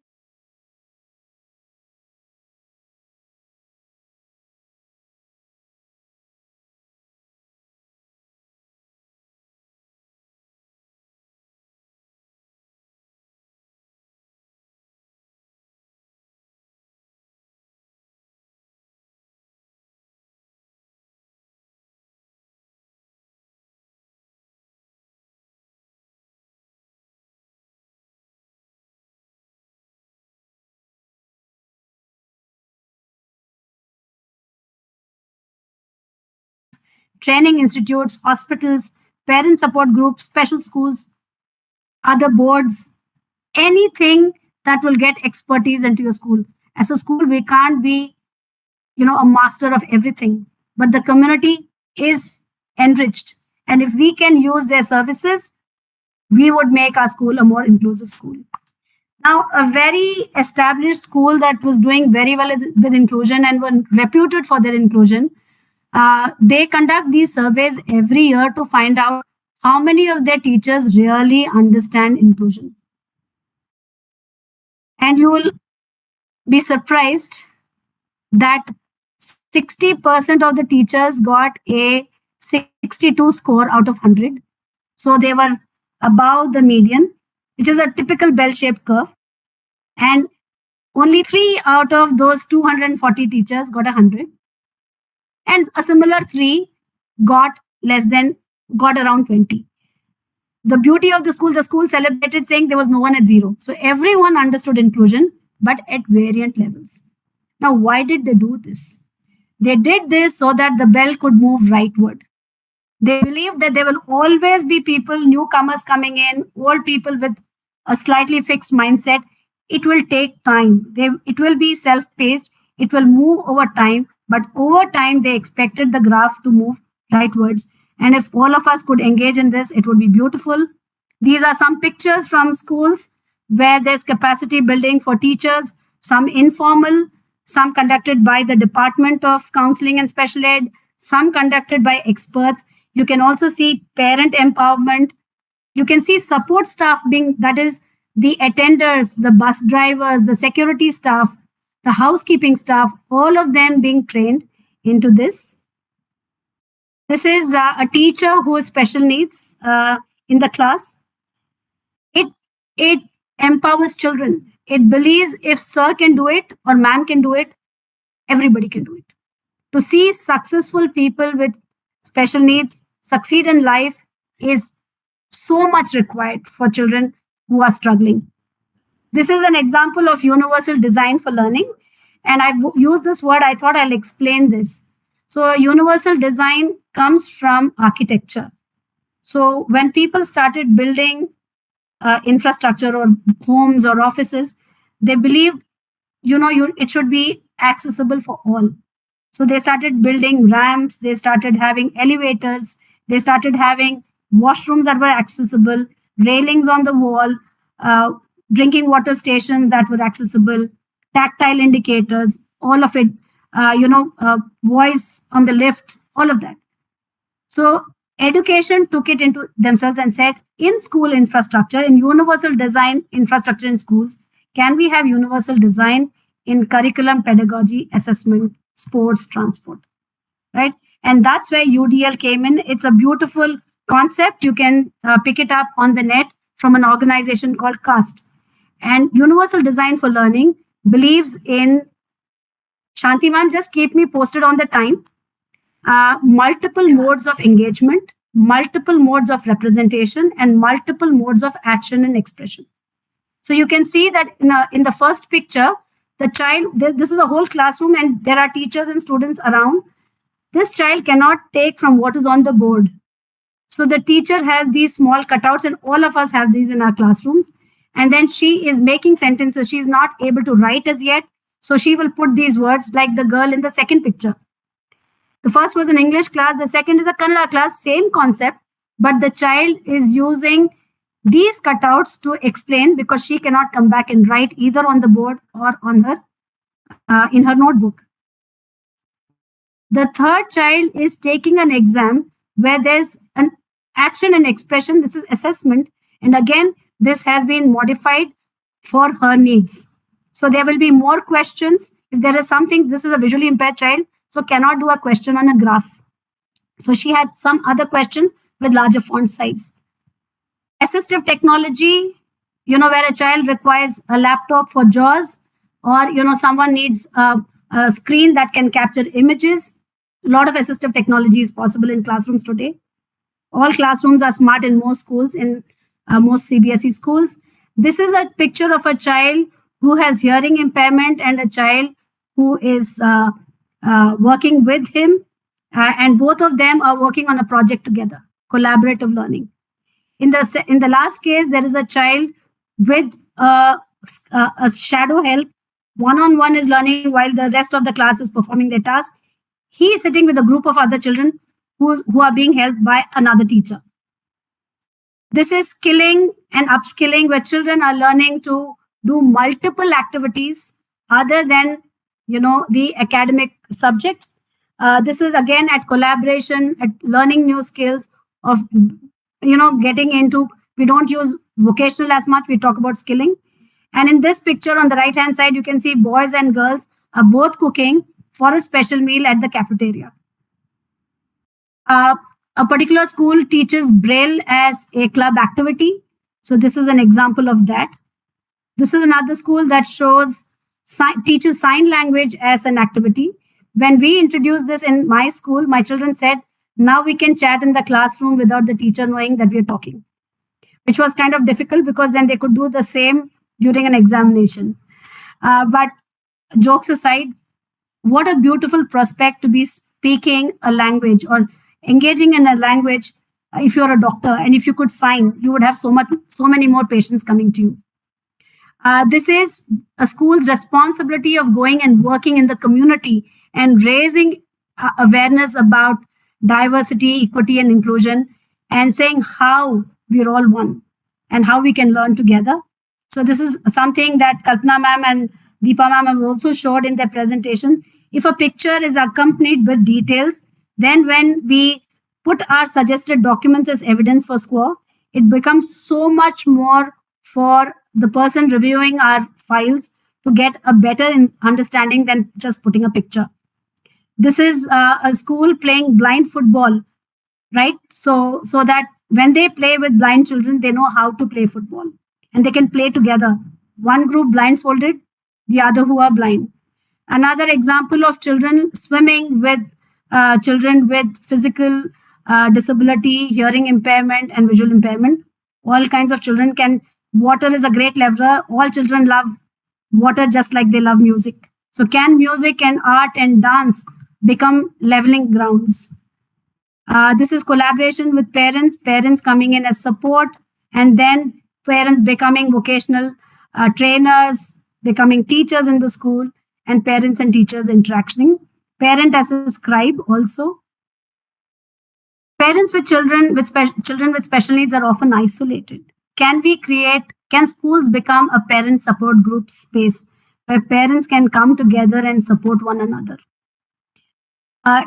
training institutes, hospitals, parent support groups, special schools, other boards, anything that will get expertise into your school. As a school, we can't be, a master of everything, but the community is enriched. And if we can use their services, we would make our school a more inclusive school. Now, a very established school that was doing very well with inclusion and were reputed for their inclusion, they conduct these surveys every year to find out how many of their teachers really understand inclusion. And you will be surprised that 60% of the teachers got a 62 score out of 100. So they were above the median, which is a typical bell-shaped curve. And only 3 out of those 240 teachers got 100. And a similar 3 got around 20. The beauty of the school celebrated saying there was no one at 0. So everyone understood inclusion, but at variant levels. Now, why did they do this? They did this so that the bell could move rightward. They believed that there will always be people, newcomers coming in, old people with a slightly fixed mindset. It will take time. It will be self-paced. It will move over time. But over time, they expected the graph to move rightwards. And if all of us could engage in this, it would be beautiful. These are some pictures from schools where there's capacity building for teachers, some informal, some conducted by the Department of Counseling and Special Ed, some conducted by experts. You can also see parent empowerment. You can see support staff being, that is, the attenders, the bus drivers, the security staff, the housekeeping staff, all of them being trained into this. This is a teacher who has special needs in the class. It empowers children. It believes if sir can do it or ma'am can do it, everybody can do it. To see successful people with special needs succeed in life is so much required for children who are struggling. This is an example of universal design for learning. And I've used this word, I thought I'll explain this. So universal design comes from architecture. So when people started building infrastructure or homes or offices, they believed, it should be accessible for all. So they started building ramps, they started having elevators, they started having washrooms that were accessible, railings on the wall, drinking water stations that were accessible, tactile indicators, all of it, voice on the lift, all of that. So education took it into themselves and said, in school infrastructure, in universal design infrastructure in schools, can we have universal design in curriculum, pedagogy, assessment, sports, transport, right? And that's where UDL came in. It's a beautiful concept. You can pick it up on the net from an organization called CAST. And universal design for learning believes in, Shanti ma'am, just keep me posted on the time, multiple modes of engagement, multiple modes of representation, and multiple modes of action and expression. So you can see that in the first picture, the child, this is a whole classroom and there are teachers and students around. This child cannot take from what is on the board. So the teacher has these small cutouts and all of us have these in our classrooms. And then she is making sentences. She's not able to write as yet. So she will put these words like the girl in the second picture. The first was an English class. The second is a Kannada class, same concept. But the child is using these cutouts to explain because she cannot come back and write either on the board or on her in her notebook. The third child is taking an exam where there's an action and expression. This is assessment. And again, this has been modified for her needs. So there will be more questions. If there is something, this is a visually impaired child, so cannot do a question on a graph. So she had some other questions with larger font size. Assistive technology, where a child requires a laptop for JAWS, or, someone needs a screen that can capture images. A lot of assistive technology is possible in classrooms today. All classrooms are smart in most schools, in most CBSE schools. This is a picture of a child who has hearing impairment and a child who is working with him. And both of them are working on a project together, collaborative learning. In the last case, there is a child with a shadow help. One-on-one is learning while the rest of the class is performing their task. He is sitting with a group of other children who are being helped by another teacher. This is skilling and upskilling, where children are learning to do multiple activities other than, the academic subjects. This is again at collaboration, at learning new skills of, getting into, we don't use vocational as much, we talk about skilling. And in this picture on the right-hand side, you can see boys and girls are both cooking for a special meal at the cafeteria. A particular school teaches Braille as a club activity. So this is an example of that. This is another school that teaches sign language as an activity. When we introduced this in my school, my children said, now we can chat in the classroom without the teacher knowing that we're talking, which was kind of difficult because then they could do the same during an examination. But jokes aside, what a beautiful prospect to be speaking a language or engaging in a language. If you're a doctor and if you could sign, you would have so many more patients coming to you. This is a school's responsibility of going and working in the community and raising awareness about diversity, equity, and inclusion, and saying how we're all one and how we can learn together. So this is something that Kalpana ma'am and Deepa ma'am have also showed in their presentation. If a picture is accompanied with details, then when we put our suggested documents as evidence for SQAA, it becomes so much more for the person reviewing our files to get a better understanding than just putting a picture. This is a school playing blind football, right? So that when they play with blind children, they know how to play football and they can play together. One group blindfolded, the other who are blind. Another example of children swimming with children with physical disability, hearing impairment, and visual impairment. All kinds of children can. Water is a great leveler. All children love water just like they love music. So can music and art and dance become leveling grounds? This is collaboration with parents coming in as support, and then parents becoming vocational trainers, becoming teachers in the school, and parents and teachers interacting. Parent as a scribe also. Parents with children with special needs are often isolated. Can schools become a parent support group space where parents can come together and support one another?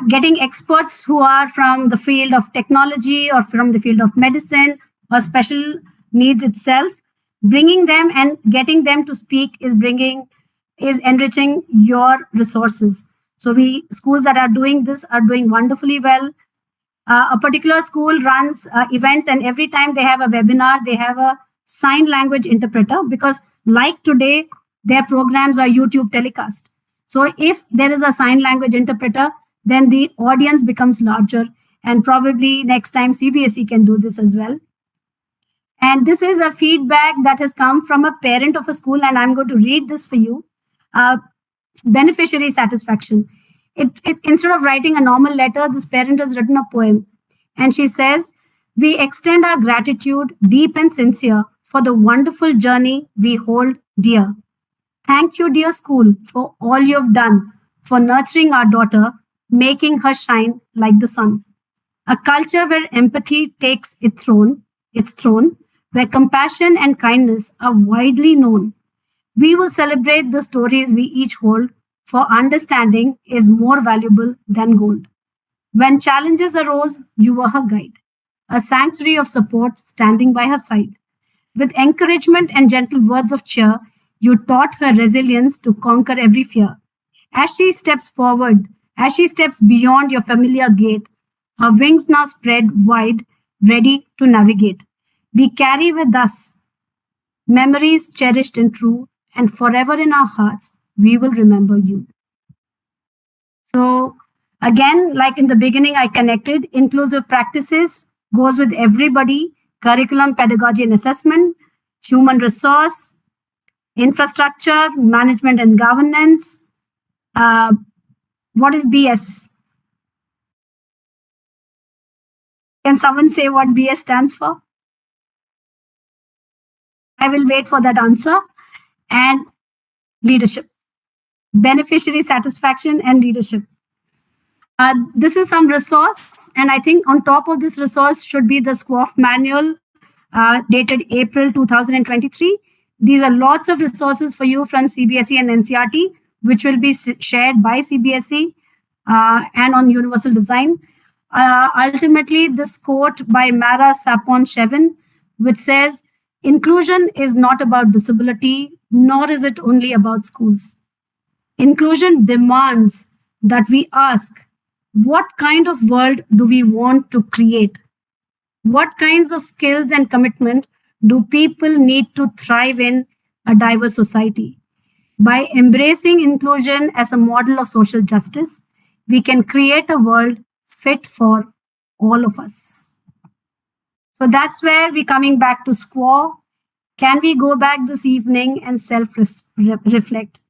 Getting experts who are from the field of technology or from the field of medicine or special needs itself, bringing them and getting them to speak is enriching your resources. So schools that are doing this are doing wonderfully well. A particular school runs events, and every time they have a webinar, they have a sign language interpreter, because like today, their programs are YouTube telecast. So if there is a sign language interpreter, then the audience becomes larger, and probably next time CBSE can do this as well. And this is a feedback that has come from a parent of a school, and I'm going to read this for you. Beneficiary satisfaction. Instead of writing a normal letter, this parent has written a poem. And she says, "We extend our gratitude, deep and sincere, for the wonderful journey we hold dear. Thank you, dear school, for all you've done for nurturing our daughter, making her shine like the sun. A culture where empathy takes its throne, where compassion and kindness are widely known. We will celebrate the stories we each hold, for understanding is more valuable than gold. When challenges arose, you were her guide, a sanctuary of support standing by her side. With encouragement and gentle words of cheer, you taught her resilience to conquer every fear. As she steps forward, as she steps beyond your familiar gate, her wings now spread wide, ready to navigate. We carry with us memories cherished and true, and forever in our hearts, we will remember you." So again, like in the beginning, I connected inclusive practices goes with everybody: curriculum, pedagogy, and assessment, human resource, infrastructure, management and governance. What is BS? Can someone say what BS stands for? I will wait for that answer. And leadership, beneficiary satisfaction and leadership. This is some resource, and I think on top of this resource should be the SQAAF manual dated April 2023. These are lots of resources for you from CBSE and NCERT, which will be shared by CBSE and on universal design. Ultimately, this quote by Mara Sapon-Shevin, which says, "Inclusion is not about disability, nor is it only about schools. Inclusion demands that we ask, what kind of world do we want to create? What kinds of skills and commitment do people need to thrive in a diverse society? By embracing inclusion as a model of social justice, we can create a world fit for all of us." So that's where we're coming back to SQAA. Can we go back this evening and self-reflect?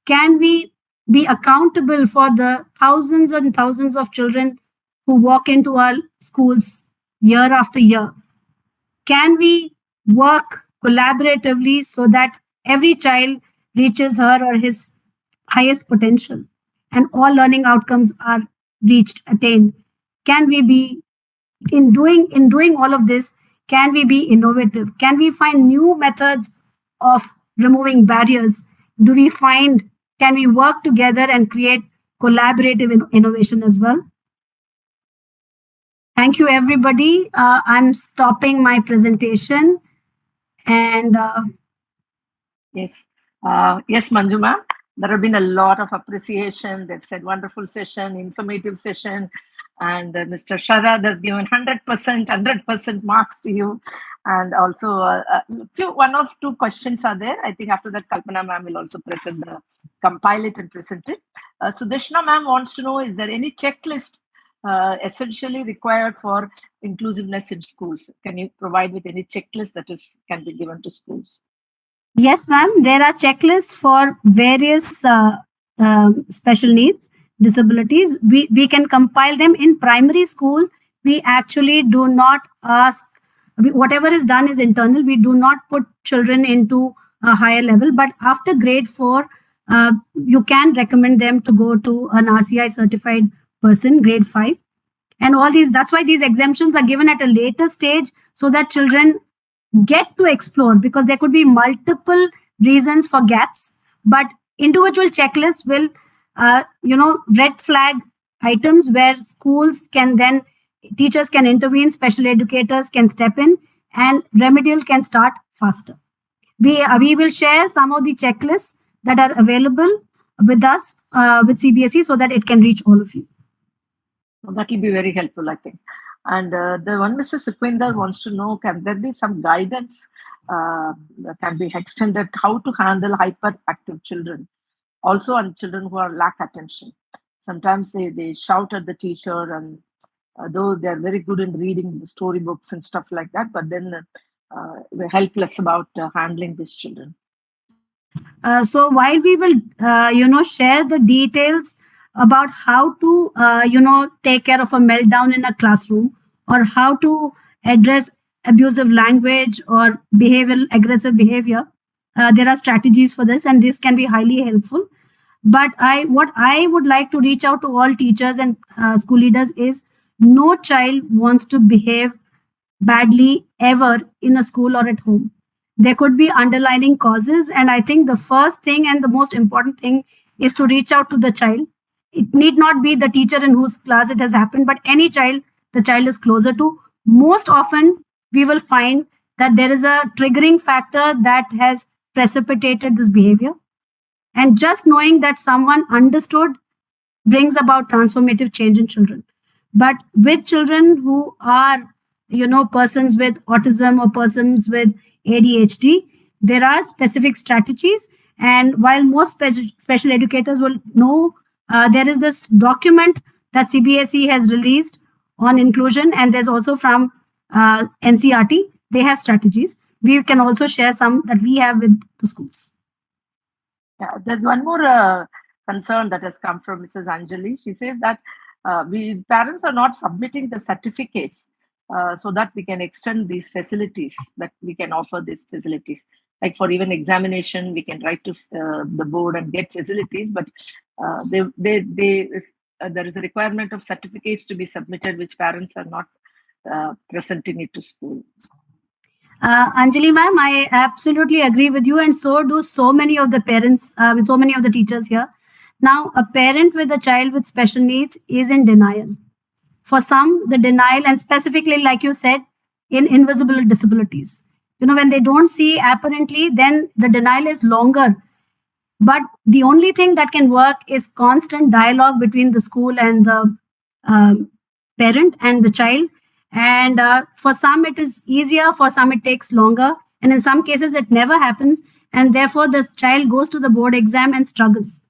Can we be accountable for the thousands and thousands of children who walk into our schools year after year? Can we work collaboratively so that every child reaches her or his highest potential and all learning outcomes are reached, attained? Can we be in doing all of this, can we be innovative? Can we find new methods of removing barriers? Can we work together and create collaborative innovation as well? Thank you, everybody. I'm stopping my presentation. And yes, yes, Manju ma'am. There have been a lot of appreciation. They've said wonderful session, informative session, and Mr. Sharad has given 100% marks to you. And also, one or two questions are there. I think after that, Kalpana ma'am will also compile it and present it. Sudeshna ma'am wants to know: is there any checklist essentially required for inclusiveness in schools? Can you provide with any checklist that can be given to schools? Yes, ma'am. There are checklists for various special needs, disabilities. We can compile them in primary school. We actually do not ask, whatever is done is internal. We do not put children into a higher level. But after grade 4, you can recommend them to go to an RCI certified person, grade 5. And all these, that's why these exemptions are given at a later stage so that children get to explore, because there could be multiple reasons for gaps, but individual checklists will red flag items where teachers can intervene, special educators can step in, and remedial can start faster. We will share some of the checklists that are available with us with CBSE so that it can reach all of you. That will be very helpful, I think. And the one Mr. Sukhwinder wants to know, can there be some guidance that can be extended how to handle hyperactive children, also on children who lack attention? Sometimes they shout at the teacher, and though they're very good in reading the storybooks and stuff like that, but then we're helpless about handling these children. So while we will, share the details about how to, take care of a meltdown in a classroom, or how to address abusive language or aggressive behavior, there are strategies for this, and this can be highly helpful. But what I would like to reach out to all teachers and school leaders is, no child wants to behave badly ever in a school or at home. There could be underlying causes, and I think the first thing and the most important thing is to reach out to the child. It need not be the teacher in whose class it has happened, but any child the child is closer to. Most often, we will find that there is a triggering factor that has precipitated this behavior. And just knowing that someone understood brings about transformative change in children. But with children who are, persons with autism or persons with ADHD, there are specific strategies. And while most special educators will know, there is this document that CBSE has released on inclusion, and there's also from NCRT. They have strategies. We can also share some that we have with the schools. Yeah, there's one more concern that has come from Mrs. Anjali. She says that parents are not submitting the certificates so that we can extend these facilities, that we can offer these facilities. Like for even examination, we can write to the board and get facilities, but there is a requirement of certificates to be submitted, which parents are not presenting it to school. Anjali ma'am, I absolutely agree with you, and so do so many of the parents, with so many of the teachers here. Now, a parent with a child with special needs is in denial. For some, the denial, and specifically, like you said, in invisible disabilities, when they don't see apparently, then the denial is longer. But the only thing that can work is constant dialogue between the school and the parent and the child. And for some, it is easier. For some, it takes longer. And in some cases, it never happens. And therefore, the child goes to the board exam and struggles.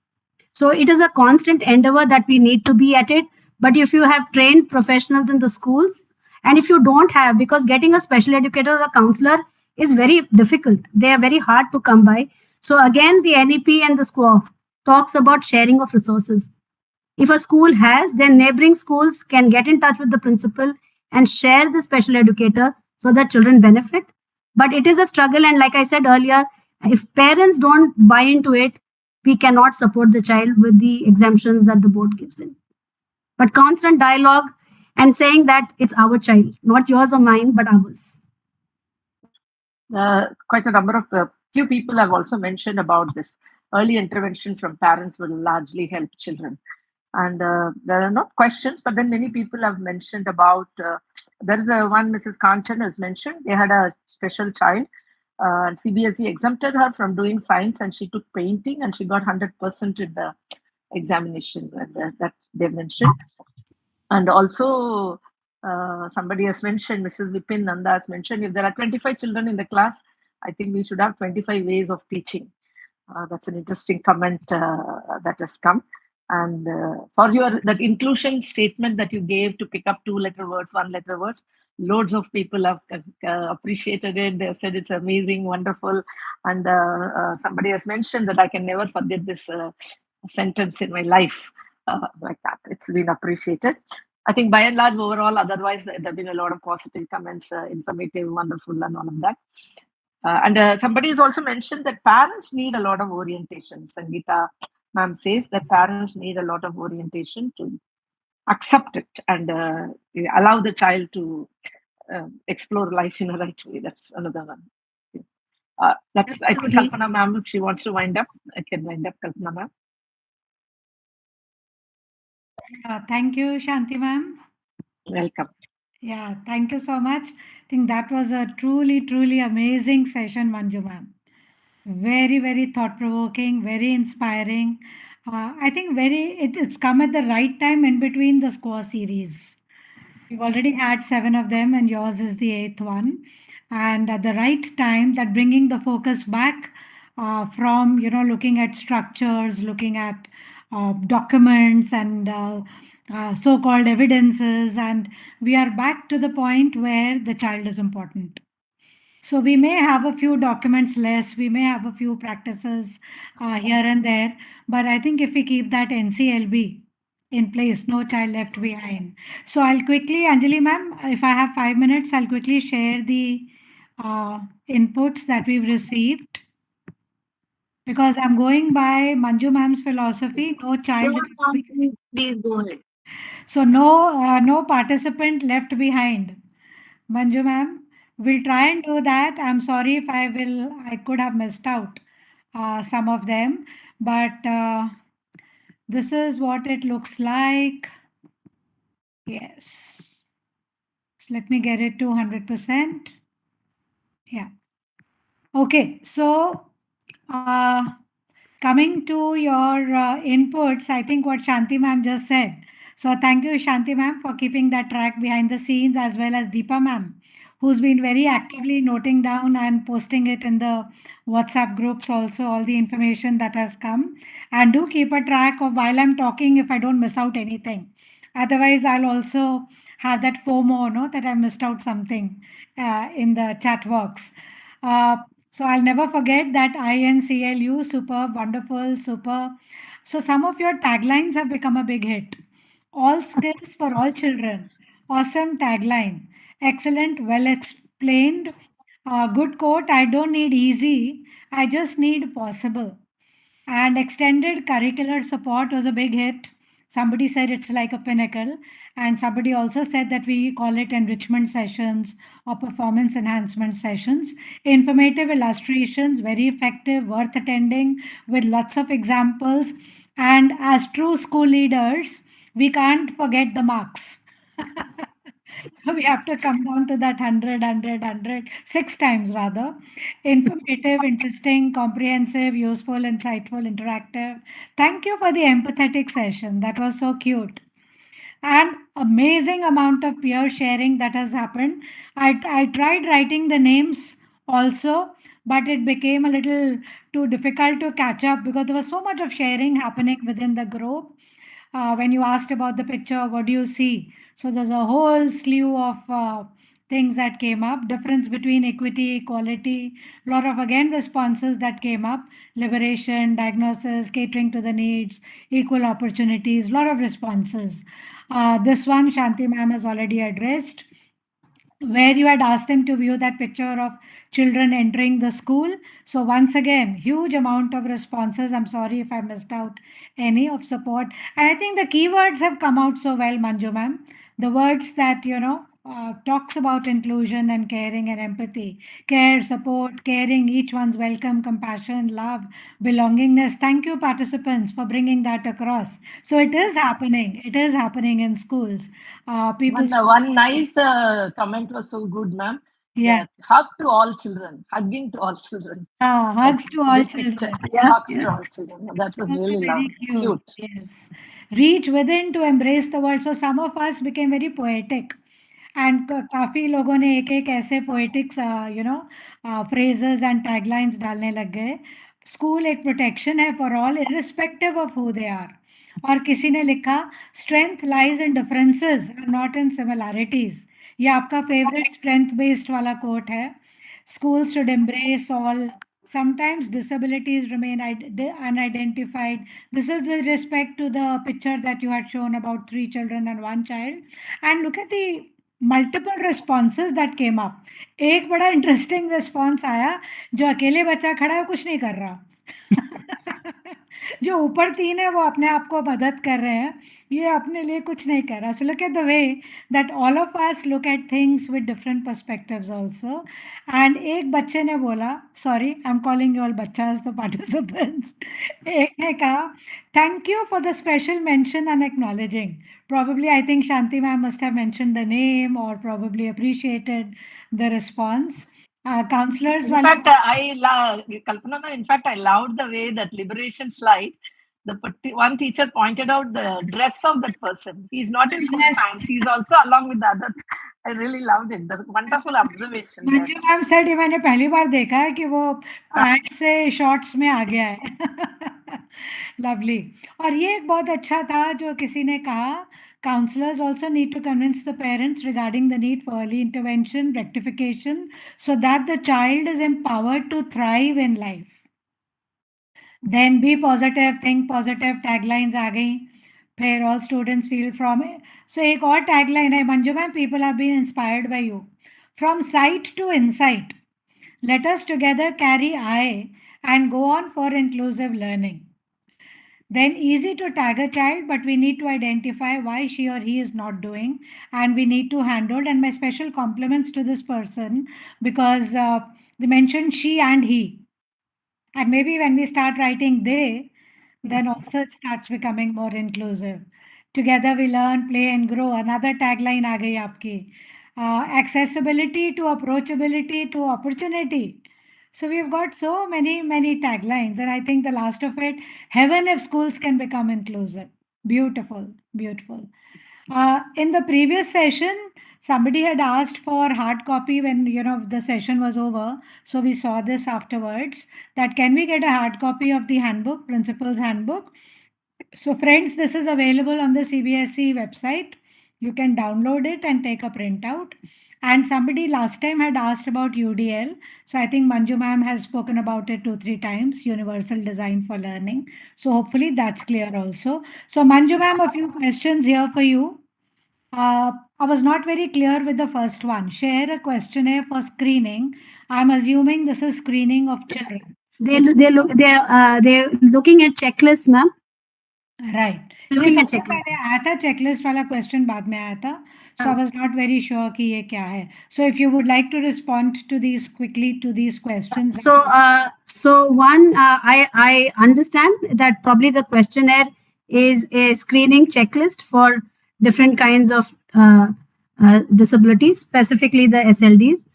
So it is a constant endeavor that we need to be at it. But if you have trained professionals in the schools, and if you don't have, because getting a special educator or a counselor is very difficult. They are very hard to come by. So again, the NEP and the SQAAF talks about sharing of resources. If a school has, then neighboring schools can get in touch with the principal and share the special educator so that children benefit. But it is a struggle, and like I said earlier, if parents don't buy into it, we cannot support the child with the exemptions that the board gives in. But constant dialogue and saying that it's our child, not yours or mine, but ours. Quite a number of few people have also mentioned about this. Early intervention from parents will largely help children. And there are not questions, but then many people have mentioned about, there is a one Mrs. Kanchan has mentioned, they had a special child, and CBSE exempted her from doing science, and she took painting and she got 100% in the examination, and that they mentioned. And also somebody has mentioned, Mrs. Vipin Nanda has mentioned, if there are 25 children in the class, I think we should have 25 ways of teaching. That's an interesting comment that has come. And for your that inclusion statement that you gave to pick up 2-letter words, 1-letter words, loads of people have appreciated it. They said it's amazing, wonderful. And somebody has mentioned that I can never forget this sentence in my life, like that. It's been appreciated. I think by and large, overall, otherwise, there have been a lot of positive comments, informative, wonderful, and all of that. And somebody has also mentioned that parents need a lot of orientation. Sangeeta ma'am says that parents need a lot of orientation to accept it and allow the child to explore life in a right way. That's another one. That's I think Kalpana ma'am, if she wants to wind up, I can wind up, Kalpana ma'am. Thank you, Shanti ma'am. Welcome. Yeah, thank you so much. I think that was a truly, truly amazing session, Manju ma'am. Very, very thought-provoking, very inspiring. I think it's come at the right time in between the SQAA series. We've already had 7 of them, and yours is the 8th one. And at the right time, that bringing the focus back from looking at structures, looking at documents and so-called evidences, and we are back to the point where the child is important. So we may have a few documents less, we may have a few practices here and there, but I think if we keep that NCLB in place, no child left behind. So I'll quickly, Anjali ma'am, if I have 5 minutes, I'll quickly share the inputs that we've received. Because I'm going by Manju ma'am's philosophy, no child. Please go ahead. So no participant left behind. Manju ma'am, we'll try and do that. I'm sorry if I could have missed out some of them, but this is what it looks like. Yes. So let me get it to 100%. Yeah. Okay. So coming to your inputs, I think what Shanti ma'am just said. So thank you, Shanti ma'am, for keeping that track behind the scenes, as well as Deepa ma'am, who's been very actively noting down and posting it in the WhatsApp groups also, all the information that has come. And do keep a track of while I'm talking if I don't miss out anything. Otherwise, I'll also have that FOMO, no, that I missed out something in the chat box. So I'll never forget that INCLU, superb, wonderful, super. So some of your taglines have become a big hit. All skills for all children. Awesome tagline. Excellent, well explained. Good quote. I don't need easy. I just need possible. And extended curricular support was a big hit. Somebody said it's like a pinnacle. And somebody also said that we call it enrichment sessions or performance enhancement sessions. Informative illustrations, very effective, worth attending with lots of examples. And as true school leaders, we can't forget the marks. So we have to come down to that 100, 6 times rather. Informative, interesting, comprehensive, useful, insightful, interactive. Thank you for the empathetic session. That was so cute. And amazing amount of peer sharing that has happened. I tried writing the names also, but it became a little too difficult to catch up because there was so much of sharing happening within the group. When you asked about the picture, what do you see? So there's a whole slew of things that came up, difference between equity, equality, a lot of again responses that came up, liberation, diagnosis, catering to the needs, equal opportunities, a lot of responses. This one Shanti ma'am has already addressed, where you had asked them to view that picture of children entering the school. So once again, huge amount of responses. I'm sorry if I missed out any of support. And I think the keywords have come out so well, Manju ma'am. The words that, talks about inclusion and caring and empathy, care, support, caring, each one's welcome, compassion, love, belongingness. Thank you, participants, for bringing that across. So it is happening. It is happening in schools. People. One nice comment was so good, ma'am. Yeah. Hug to all children, hugging to all children. Hugs to all children. Hugs to all children. That was Also really very cute. Yes. Reach within to embrace the world. So some of us became very poetic. And काफी लोगों ने एक एक ऐसे poetics phrases and taglines डालने लग गए. School एक प्रोटेक्शन है for all irrespective of who they are. और किसी ने लिखा strength lies in differences and not in similarities. ये आपका फेवरेट स्ट्रेंथ बेस्ड वाला कोट है. Schools should embrace all. Sometimes disabilities remain unidentified. This is with respect to the picture that you had shown about 3 children and 1 child. And look at the multiple responses that came up. एक बड़ा interesting response आया, जो अकेले बच्चा खड़ा है कुछ नहीं कर रहा. जो ऊपर 3 है वो अपने आप को मदद कर रहे हैं, ये अपने लिए कुछ नहीं कर रहा. So look at the way that all of us look at things with different perspectives also. And एक बच्चे ने बोला, sorry I am calling you all बच्चास द पार्टिसिपेंट्स, एक ने कहा thank you for the special mention and acknowledging. Probably, I think Shanti ma'am must have mentioned the name or probably appreciated the response. Counselors. In fact, Kalpana ma'am, in fact, I loved the way that liberation slide. One teacher pointed out the dress of that person. He's not in school pants. He's also along with the others. I really loved it. That's a wonderful observation. Manju ma'am said ये मैंने पहली बार देखा है कि वो pant से shorts में आ गया है. लवली. और ये एक बहुत अच्छा था जो किसी ने कहा, counselors also need to convince the parents regarding the need for early intervention, rectification, so that the child is empowered to thrive in life. Then be positive, think positive, taglines आ गई. फिर all students feel from. So एक और tagline है Manju ma'am, people have been inspired by you. From sight to insight. Let us together carry eye and go on for inclusive learning. Then easy to tag a child, but we need to identify why she or he is not doing, and we need to handle. And my special compliments to this person, because they mentioned she and he. And maybe when we start writing they, then also it starts becoming more inclusive. Together we learn, play and grow. Another tagline aa gayi aapki. Accessibility to approachability to opportunity. So we've got so many taglines, and I think the last of it, heaven if schools can become inclusive. Beautiful, beautiful. In the previous session, somebody had asked for hard copy when the session was over. So we saw this afterwards, that can we get a hard copy of the handbook, principal's handbook. So friends, this is available on the CBSE website. You can download it and take a printout. And somebody last time had asked about UDL. So I think Manju ma'am has spoken about it 2-3 times, Universal Design for Learning. So hopefully that's clear also. So Manju ma'am, a few questions here for you. I was not very clear with the first one. Share a questionnaire for screening. I'm assuming this is screening of children. They're looking at checklists, ma'am. Right. Looking at checklist. मैंने आया था checklist वाला question बाद में आया था. So I was not very sure कि ये क्या है. So if you would like to respond to these quickly to these questions. So one, I understand that probably the questionnaire is a screening checklist for different kinds of disabilities, specifically the SLDs.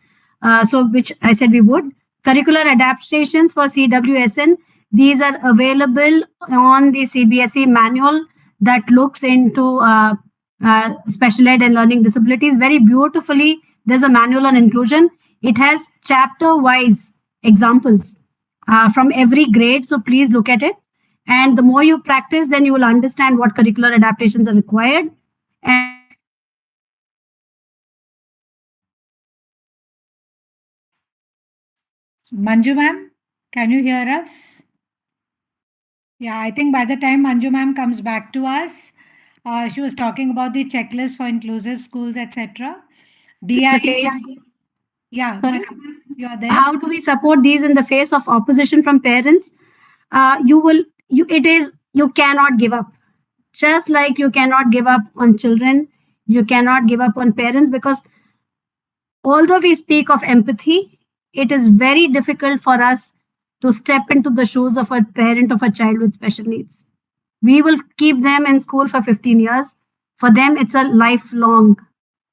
So which I said we would. Curricular adaptations for CWSN. These are available on the CBSE manual that looks into special ed and learning disabilities very beautifully. There's a manual on inclusion. It has chapter-wise examples from every grade. So please look at it. And the more you practice, then you will understand what curricular adaptations are required. And So, Manju ma'am, can you hear us? Yeah, I think by the time Manju ma'am comes back to us, she was talking about the checklist for inclusive schools, etc. DI, The face. yeah, Sorry. Manju, you are there. How do we support these in the face of opposition from parents? You cannot give up. Just like you cannot give up on children, you cannot give up on parents, because although we speak of empathy, it is very difficult for us to step into the shoes of a parent of a child with special needs. We will keep them in school for 15 years. For them, it's a lifelong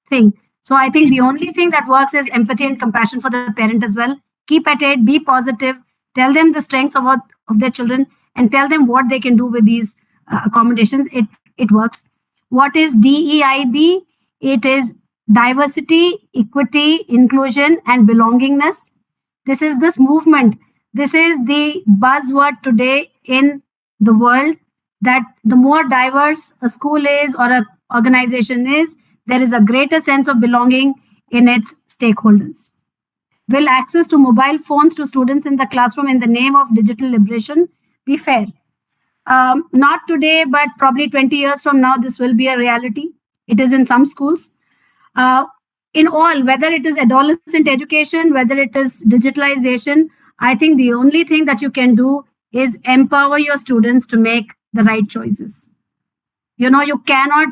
thing. So I think the only thing that works is empathy and compassion for the parent as well. Keep at it, be positive, tell them the strengths of their children, and tell them what they can do with these accommodations. It works. What is DEIB? It is diversity, equity, inclusion, and belongingness. This movement. This is the buzzword today in the world, that the more diverse a school is or an organization is, there is a greater sense of belonging in its stakeholders. Will access to mobile phones to students in the classroom in the name of digital liberation be fair? Not today, but probably 20 years from now, this will be a reality. It is in some schools. In all, whether it is adolescent education, whether it is digitalization, I think the only thing that you can do is empower your students to make the right choices. You cannot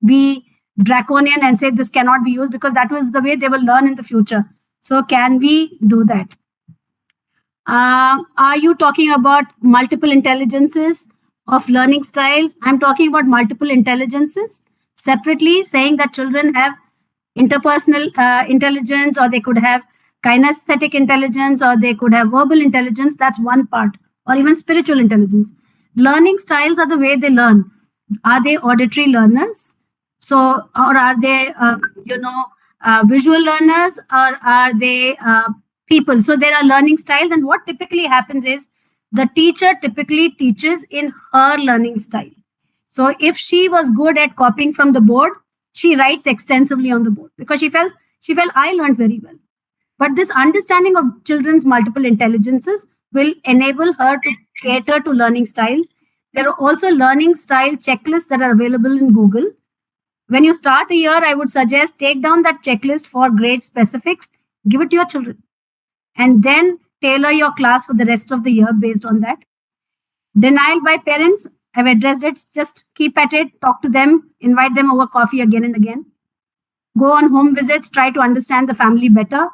be draconian and say this cannot be used, because that was the way they will learn in the future. So can we do that? Are you talking about multiple intelligences of learning styles? I'm talking about multiple intelligences separately, saying that children have interpersonal intelligence, or they could have kinesthetic intelligence, or they could have verbal intelligence. That's one part, or even spiritual intelligence. Learning styles are the way they learn. Are they auditory learners? So, or are they, visual learners, or are they people? So there are learning styles, and what typically happens is the teacher typically teaches in her learning style. So if she was good at copying from the board, she writes extensively on the board, because she felt I learned very well. But this understanding of children's multiple intelligences will enable her to cater to learning styles. There are also learning style checklists that are available in Google. When you start a year, I would suggest take down that checklist for grade specifics, give it to your children, and then tailor your class for the rest of the year based on that. Denial by parents, I've addressed it. Just keep at it, talk to them, invite them over coffee again and again. Go on home visits, try to understand the family better.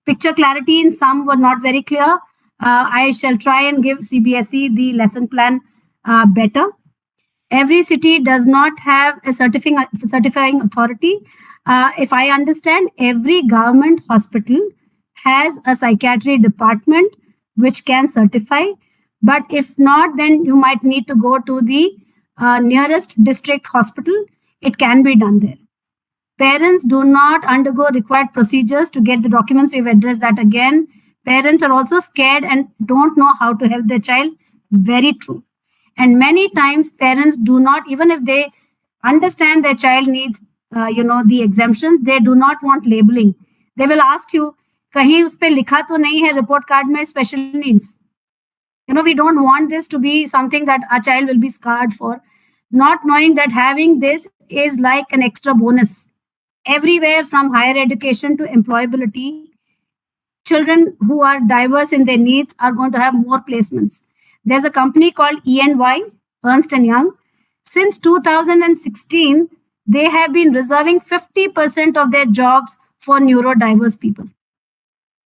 Picture clarity in some were not very clear. I shall try and give CBSE the lesson plan better. Every city does not have a certifying authority. If I understand, every government hospital has a psychiatry department which can certify. But if not, then you might need to go to the nearest district hospital. It can be done there. Parents do not undergo required procedures to get the documents. We've addressed that again. Parents are also scared and don't know how to help their child. Very true. And many times parents do not, even if they understand their child needs, the exemptions, they do not want labeling. They will ask you, kahin us pe likha to nahi hai report card mein special needs. We don't want this to be something that our child will be scarred for, not knowing that having this is like an extra bonus. Everywhere from higher education to employability, children who are diverse in their needs are going to have more placements. There's a company called EY, Ernst & Young. Since 2016, they have been reserving 50% of their jobs for neurodiverse people.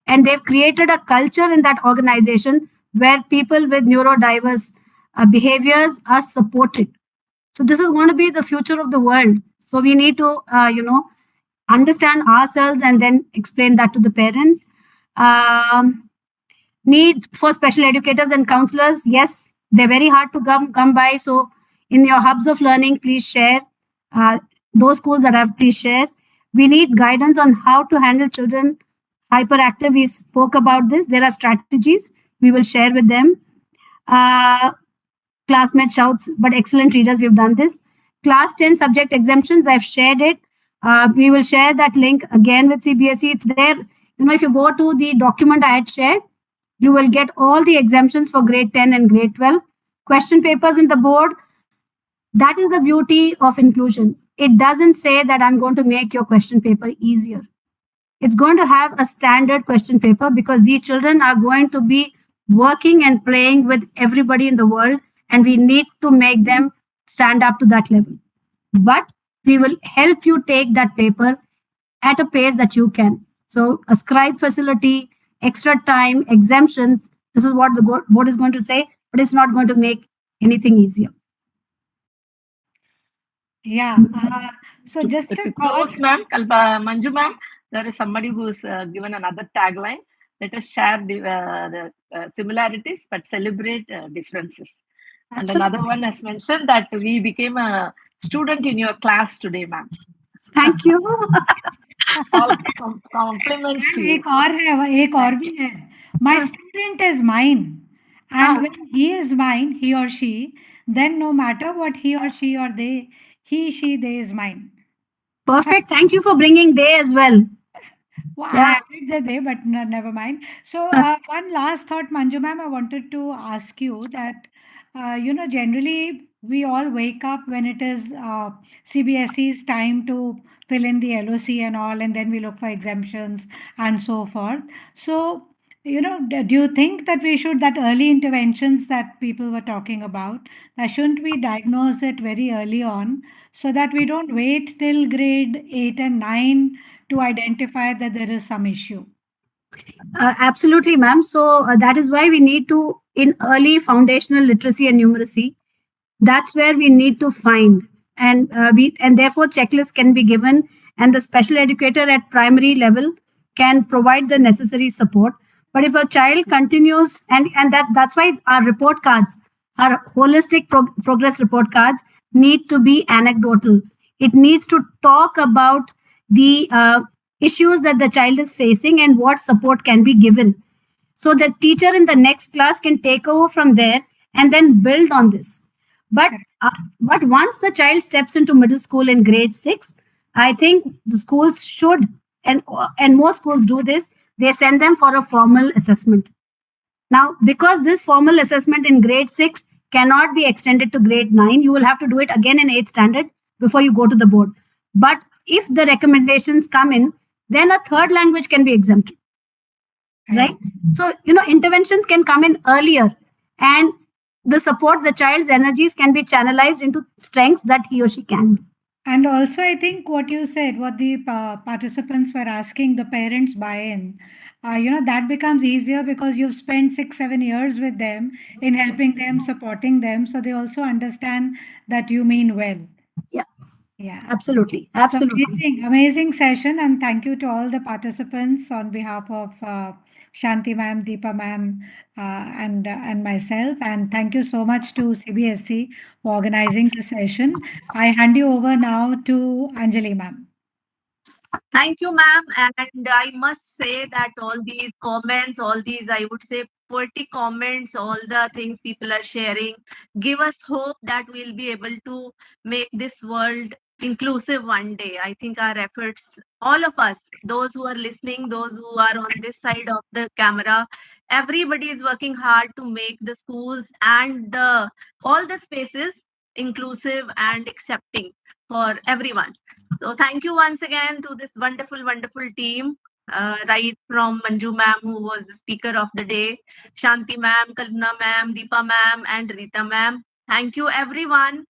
And they've created a culture in that organization where people with neurodiverse behaviors are supported. So this is going to be the future of the world. So we need to, understand ourselves and then explain that to the parents. Need for special educators and counselors. Yes, they're very hard to come by. So in your hubs of learning, please share. Those schools that have, please share. We need guidance on how to handle children hyperactive. We spoke about this. There are strategies. We will share with them. Classmate shouts, but excellent readers, we've done this. Class 10 subject exemptions, I've shared it. We will share that link again with CBSE. It's there. If you go to the document I had shared, You will get all the exemptions for grade 10 and grade 12. Question papers in the board. That is the beauty of inclusion. It doesn't say that I'm going to make your question paper easier. It's going to have a standard question paper because these children are going to be working and playing with everybody in the world, and we need to make them stand up to that level. But we will help you take that paper at a pace that you can. So, a scribe facility, extra time, exemptions. This is what the board is going to say, but it's not going to make anything easier. Yeah. So just to a thought. close, ma'am, Manju ma'am, there is somebody who's given another tagline. Let us share the similarities, but celebrate differences. Absolutely. And another one has mentioned that we became a student in your class today, ma'am. Thank you. All compliments to you. एक और भी है. My student is mine, and when he is mine, he or she, then no matter what he or she or they, he, she, they is mine. Perfect. Thank you for bringing they as well. Well, Yeah. I added the they, but never mind. So, one last thought, Manju ma'am, I wanted to ask you that, generally we all wake up when it is CBSE's time to fill in the LOC and all, and then we look for exemptions and so forth. So, do you think that we should, that early interventions that people were talking about, that shouldn't we diagnose it very early on so that we don't wait till grade 8 and 9 to identify that there is some issue? Absolutely, ma'am. So that is why we need to, in early foundational literacy and numeracy, that's where we need to find, and therefore checklists can be given, and the special educator at primary level can provide the necessary support. But if a child continues, and that's why our report cards, our holistic progress report cards, need to be anecdotal. It needs to talk about the issues that the child is facing and what support can be given, so the teacher in the next class can take over from there and then build on this. But once the child steps into middle school in grade 6, I think the schools should, and most schools do this, they send them for a formal assessment. Now, because this formal assessment in grade 6 cannot be extended to grade 9, you will have to do it again in 8th standard before you go to the board. But if the recommendations come in, then a third language can be exempted. Right? So, interventions can come in earlier, and the support, the child's energies can be channelized into strengths that he or she can do. And also, I think what you said, what the participants were asking, the parents buy-in, that becomes easier because you've spent 6-7 years with them in helping them, supporting them. So they also understand that you mean well. Yeah. Yeah. Absolutely. So Absolutely. amazing session, and thank you to all the participants on behalf of Shanti ma'am, Deepa ma'am, and myself. And thank you so much to CBSE for organizing the session. I hand you over now to Anjali ma'am. Thank you, ma'am. And I must say that all these comments, all these, I would say, poetic comments, all the things people are sharing, give us hope that we'll be able to make this world inclusive one day. I think our efforts, all of us, those who are listening, those who are on this side of the camera, everybody is working hard to make the schools and all the spaces inclusive and accepting for everyone. So thank you once again to this wonderful, wonderful team. Right from Manju ma'am, who was the speaker of the day, Shanti ma'am, Kalpana ma'am, Deepa ma'am, and Rita ma'am. Thank you everyone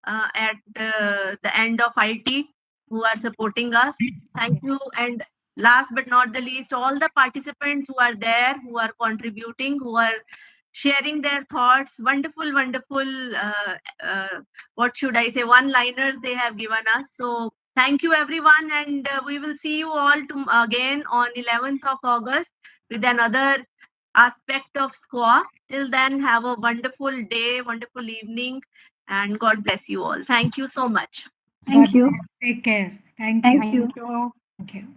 at the end of IT who are supporting us. Thank you. And last but not the least, all the participants who are there, who are contributing, who are sharing their thoughts. Wonderful, wonderful, what should I say, one-liners they have given us. So thank you, everyone. And we will see you all again on 11th of August with another aspect of SQAA. Till then, have a wonderful day, wonderful evening, and God bless you all. Thank you so much. Thank you. Take care. Thank Thank you. you. Thank you. Thank you.